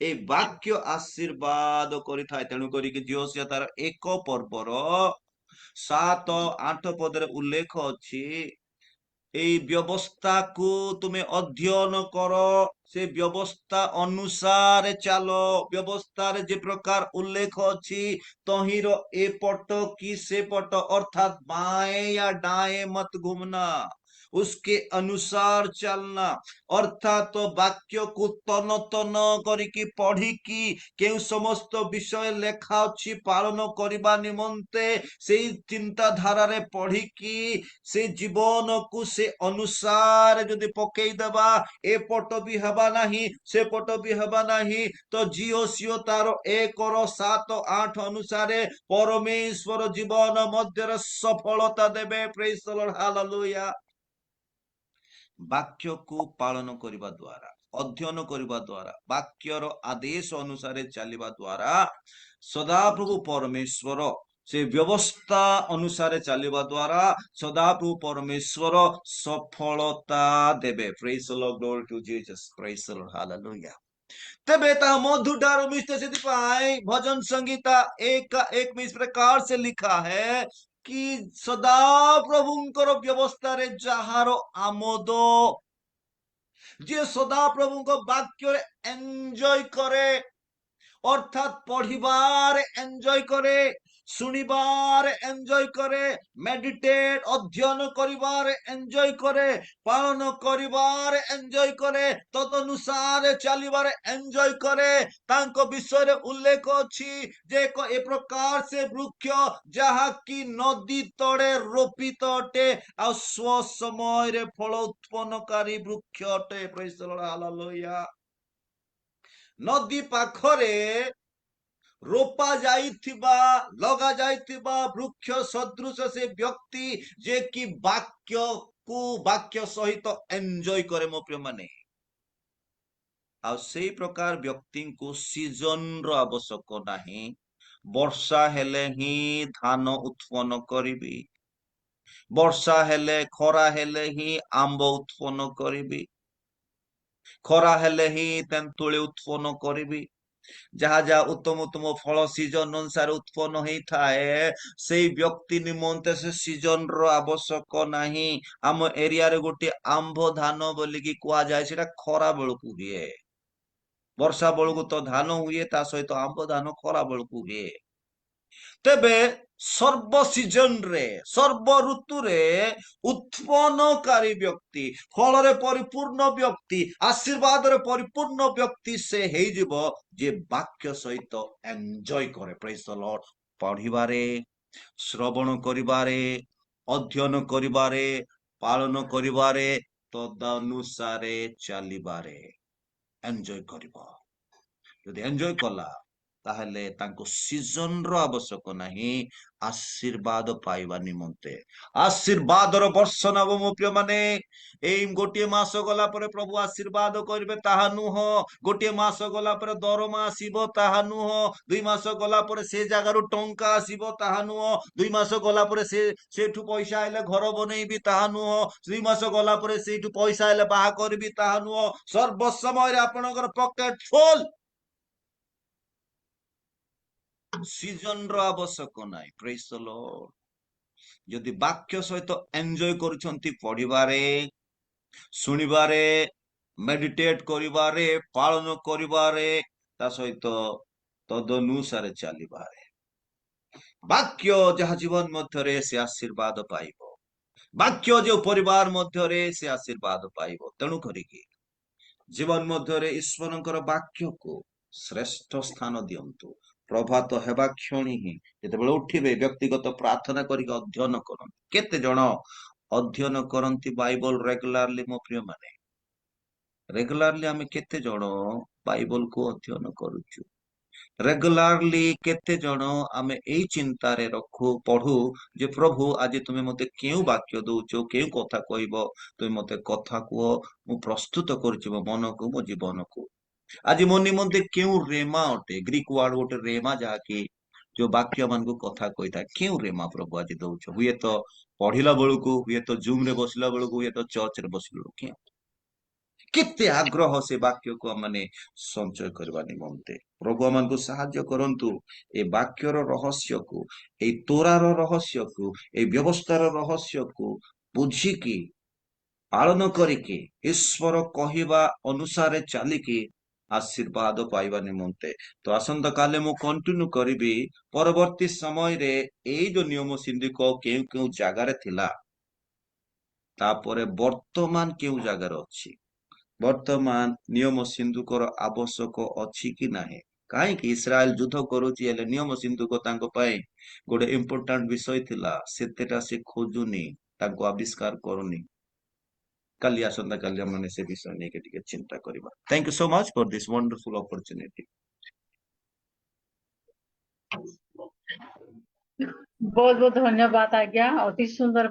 ए वाक्य आशीर्वाद करिथाय तेणु करी कि जियोसिया तार एक पर्वर 7-8 पदरे उल्लेख अछि এই ব্যবস্থাକୁ ତୁମେ ଅଧ୍ୟୟନ କର ସେ ବ୍ୟବସ୍ଥା ଅନୁସାରେ ଚାଲ ବ୍ୟବସ୍ଥାରେ ଯେ ପ୍ରକାର ଉଲ୍ଲେଖ ଅଛି ତହିଁର ଏ ପଟ କି ସେ ପଟ ଅର୍ଥାତ ବାଏं या दाएं मत घूमना उसके अनुसार चलना अर्थात वाक्य को तन तन करिकी पढ़िकी केउ समस्त विषय लेखा अछि पालन करिबा निमंते सेई चिंता धारा रे पढ़िकी से जीवन को से अनुसार जदि पकई देबा ए पट भी हबा नाही से पट भी हबा नाही तो जियो सियो तार 1-7-8 अनुसारे परमेश्वर जीवन मध्य सफलता देबे प्रेज द लॉर्ड हालेलुया वाक्य को पालन करबा द्वारा अध्ययन करबा द्वारा वाक्यर आदेश अनुसार चलिबा द्वारा सदाप्रभु परमेश्वर से व्यवस्था अनुसार चलिबा द्वारा सदाप्रभु परमेश्वर सफलता देबे praise the Lord glory to Jesus praise the Lord hallelujah तबे ता मधु ठारू मिष्ट से पाए भजन संगीता 1:1 में इस प्रकार से लिखा है कि सदा प्रभुंकर व्यवस्था रे जहारो आमोद जे सदा प्रभुंक वाक्य रे एंजॉय करे অর্থাৎ পড়িবার এনজয় করে, শুনিবার এনজয় করে, মেডিটেট অধ্যয়ন করিবার এনজয় করে, পালন করিবার এনজয় করে, তদনুସାরে ଚାଲିବାର ଏନ୍ଜୟ କରେ। ତାଙ୍କ ବିଷୟରେ ଉଲ୍ଲେଖ ଅଛି ଯେ ଏ ପ୍ରକାର ସେ ବୃକ୍ଷ ଯାହାକି ନଦୀ ତଳେ ରୋପିତ ଅଟେ ଆଉ ସ୍ୱ ସମୟରେ ଫଳ ଉତ୍ପନ୍ନକାରୀ ବୃକ୍ଷ ଅଟେ। ପ୍ରେଜ୍ ଦ ଲର୍ଡ, ହାଲେଲୁୟା। ନଦୀ ପାଖରେ ରୋପା ଯାଇଥିବା, ଲଗା ଯାଇଥିବା ବୃକ୍ଷ ସଦୃଶ ସେ ବ୍ୟକ୍ତି ଯେ କି ବାକ୍ୟ ସହିତ ଏନ୍ଜୟ କରେ ମୋ ପ୍ରିୟମାନେ। ଆଉ ସେଇ ପ୍ରକାର ବ୍ୟକ୍ତିଙ୍କୁ ସିଜନର ଆବଶ୍ୟକ ନାହିଁ। ବର୍ଷା ହେଲେ ହିଁ ଧାନ ଉତ୍ପନ୍ନ କରିବି, ବର୍ଷା ହେଲେ ଖରା ହେଲେ ହିଁ ଆମ୍ବ ଉତ୍ପନ୍ନ କରିବି, ଖରା ହେଲେ ହିଁ ତେନ୍ତୁଳି ଉତ୍ପନ୍ନ କରିବି। ଯାହା ଯାହା ଉତ୍ତମ ଉତ୍ତମ ଫଳ ସିଜନ ଅନୁସାରେ ଉତ୍ପନ୍ନ ହେଇଥାଏ, ସେଇ ବ୍ୟକ୍ତି ନିମନ୍ତେ ସେ ସିଜନର ଆବଶ୍ୟକ ନାହିଁ। ଆମ ଏରିଆରେ ଗୋଟିଏ ଆମ୍ବ ଧାନ ବୋଲିକି କୁହାଯାଏ, ସେଟା ଖରା ବେଳକୁ ହୁଏ। ବର୍ଷା ବେଳକୁ ତ ଧାନ ହୁଏ, ତା ସହିତ ଆମ୍ବ ଧାନ ଖରା ବେଳକୁ ହୁଏ। ତେବେ ସର୍ବ ସିଜନରେ, ସର୍ବ ଋତୁରେ ଉତ୍ପନ୍ନକାରୀ ବ୍ୟକ୍ତି, ଫଳରେ ପରିପୂର୍ଣ୍ଣ ବ୍ୟକ୍ତି, ଆଶୀର୍ବାଦରେ ପରିପୂର୍ଣ୍ଣ ବ୍ୟକ୍ତି ସେ ହେଇଯିବ ଯେ ବାକ୍ୟ ସହିତ ଏନ୍ଜୟ କରେ। ପ୍ରେଜ୍ ଦ ଲର୍ଡ। ପଢିବାରେ, ଶ୍ରବଣ କରିବାରେ, ଅଧ୍ୟୟନ କରିବାରେ, ପାଳନ କରିବାରେ, ତଦନୁସାରେ ଚାଲିବାରେ ଏନ୍ଜୟ କରିବ। ଯଦି ଏନ୍ଜୟ କଲା ତାହେଲେ ତାଙ୍କୁ ସିଜନର ଆବଶ୍ୟକ ନାହିଁ ଆଶୀର୍ବାଦ ପାଇବା ନିମନ୍ତେ। ଆଶୀର୍ବାଦର ବର୍ଷଣ ହବ ମୋ ପ୍ରିୟମାନେ। ଏଇ ଗୋଟିଏ ମାସ ଗଲା ପରେ ପ୍ରଭୁ ଆଶୀର୍ବାଦ କରିବେ ତାହା ନୁହଁ। ଗୋଟିଏ ମାସ ଗଲା ପରେ ଦରମା ଆସିବ ତାହା ନୁହଁ। 2 ମାସ ଗଲା ପରେ ସେ ଜାଗାରୁ ଟଙ୍କା ଆସିବ ତାହା ନୁହଁ। 2 ମାସ ଗଲା ପରେ ସେଠୁ ପଇସା ହେଲେ ଘର ବନେଇବି ତାହା ନୁହଁ। 2 ମାସ ଗଲା ପରେ ସେଇଠୁ ପଇସା ହେଲେ ବାହା କରିବି ତାହା ନୁହଁ। ସର୍ବ ସମୟରେ ଆପଣଙ୍କର ପକେଟ ଫୁଲ। ସିଜନର ଆବଶ୍ୟକ ନାହିଁ। ପ୍ରେଜ୍ ଦ ଲର୍ଡ। ଯଦି ବାକ୍ୟ ସହିତ ଏନ୍ଜୟ କରୁଛନ୍ତି, ପଢିବାରେ, ଶୁଣିବାରେ, ମେଡିଟେଟ କରିବାରେ, ପାଳନ କରିବାରେ, ତା ସହିତ ତଦନୁସାରେ ଚାଲିବାରେ, ବାକ୍ୟ ଯାହା ଜୀବନ ମଧ୍ୟରେ ସେ ଆଶୀର୍ବାଦ ପାଇବ। ବାକ୍ୟ ଯେଉଁ ପରିବାର ମଧ୍ୟରେ ସେ ଆଶୀର୍ବାଦ ପାଇବ। ତେଣୁ କରିକି ଜୀବନ ମଧ୍ୟରେ ଈଶ୍ୱରଙ୍କର ବାକ୍ୟକୁ ଶ୍ରେଷ୍ଠ ସ୍ଥାନ ଦିଅନ୍ତୁ। ପ୍ରଭାତ ହେବା କ୍ଷଣି ହିଁ ଯେତେବେଳେ ଉଠିବେ, ବ୍ୟକ୍ତିଗତ ପ୍ରାର୍ଥନା କରିକି ଅଧ୍ୟୟନ କରନ୍ତି। କେତେ ଜଣ ଅଧ୍ୟୟନ କରନ୍ତି ବାଇବଲ ରେଗୁଲାରଲି? ମୋ ପ୍ରିୟ ମାନେ, ରେଗୁଲାରଲି ଆମେ କେତେ ଜଣ ବାଇବଲକୁ ଅଧ୍ୟୟନ କରୁଛୁ? ରେଗୁଲାରଲି କେତେ ଜଣ ଆମେ ଏଇ ଚିନ୍ତାରେ ପଢୁ ଯେ ପ୍ରଭୁ ଆଜି ତୁମେ ମତେ କେଉଁ ବାକ୍ୟ ଦଉଛ, କେଉଁ କଥା କହିବ, ତୁମେ ମତେ କଥା କୁହ, ମୁଁ ପ୍ରସ୍ତୁତ କରୁଛି ମୋ ମନକୁ, ମୋ ଜୀବନକୁ। ଆଜି ମୋ ନିମନ୍ତେ କେଉଁ ରେମା ଅଟେ? ଗ୍ରୀକ ୱାର୍ଡ ଗୋଟେ ରେମା, ଯାହାକି ଯୋଉ ବାକ୍ୟ ମାନଙ୍କୁ କଥା କହିଥାଏ। କେଉଁ ରେମା ପ୍ରଭୁ ଆଜି ଦଉଛ? ହୁଏତ ପଢିଲା ବେଳକୁ, ହୁଏତ ଜୁମ ରେ ବସିଲା ବେଳକୁ, ହୁଏତ ଚର୍ଚ୍ଚରେ ବସିଲା ବେଳକୁ। କେତେ ଆଗ୍ରହ ସେ ବାକ୍ୟକୁ ମାନେ ସଞ୍ଚୟ କରିବା ନିମନ୍ତେ। ପ୍ରଭୁ ଆମକୁ ସାହାଯ୍ୟ କରନ୍ତୁ ଏ ବାକ୍ୟର ରହସ୍ୟକୁ, ଏଇ ତୋରାର ରହସ୍ୟକୁ, ଏଇ ବ୍ୟବସ୍ଥାର ରହସ୍ୟକୁ ବୁଝିକି ପାଳନ କରିକି ଈଶ୍ୱର କହିବା ଅନୁସାରେ ଚାଲିକି ଆଶୀର୍ବାଦ ପାଇବା ନିମନ୍ତେ। ତ ଆସନ୍ତା କାଲି ମୁଁ କଣ୍ଟିନ୍ୟୁ କରିବି। ପରବର୍ତ୍ତୀ ସମୟରେ ଏଇ ଯୋଉ ନିୟମ ସିନ୍ଧିକ କେଉଁ କେଉଁ ଜାଗାରେ ଥିଲା, ତାପରେ ବର୍ତ୍ତମାନ କେଉଁ ଜାଗାରେ ଅଛି, ବର୍ତ୍ତମାନ ନିୟମ ସିନ୍ଧୁକର ଆବଶ୍ୟକ ଅଛି କି ନାହିଁ। କାହିଁକି ଇସ୍ରାଏଲ ଯୁଦ୍ଧ କରୁଛି, ହେଲେ ନିୟମ ସିନ୍ଧୁକ ତାଙ୍କ ପାଇଁ ଗୋଟେ ଇମ୍ପୋର୍ଟାଣ୍ଟ ବିଷୟ ଥିଲା। ସେତେଟା ସେ ଖୋଜୁନି, ତାଙ୍କୁ ଆବିଷ୍କାର କରୁନି। କାଲି, ଆସନ୍ତା କାଲି ଆମେ ସେ ବିଷୟ ନେଇକି ଟିକେ ଚିନ୍ତା କରିବା। Thank you so much for this wonderful opportunity. बहुत बहुत धन्यवाद आज्ञा, अति सुंदर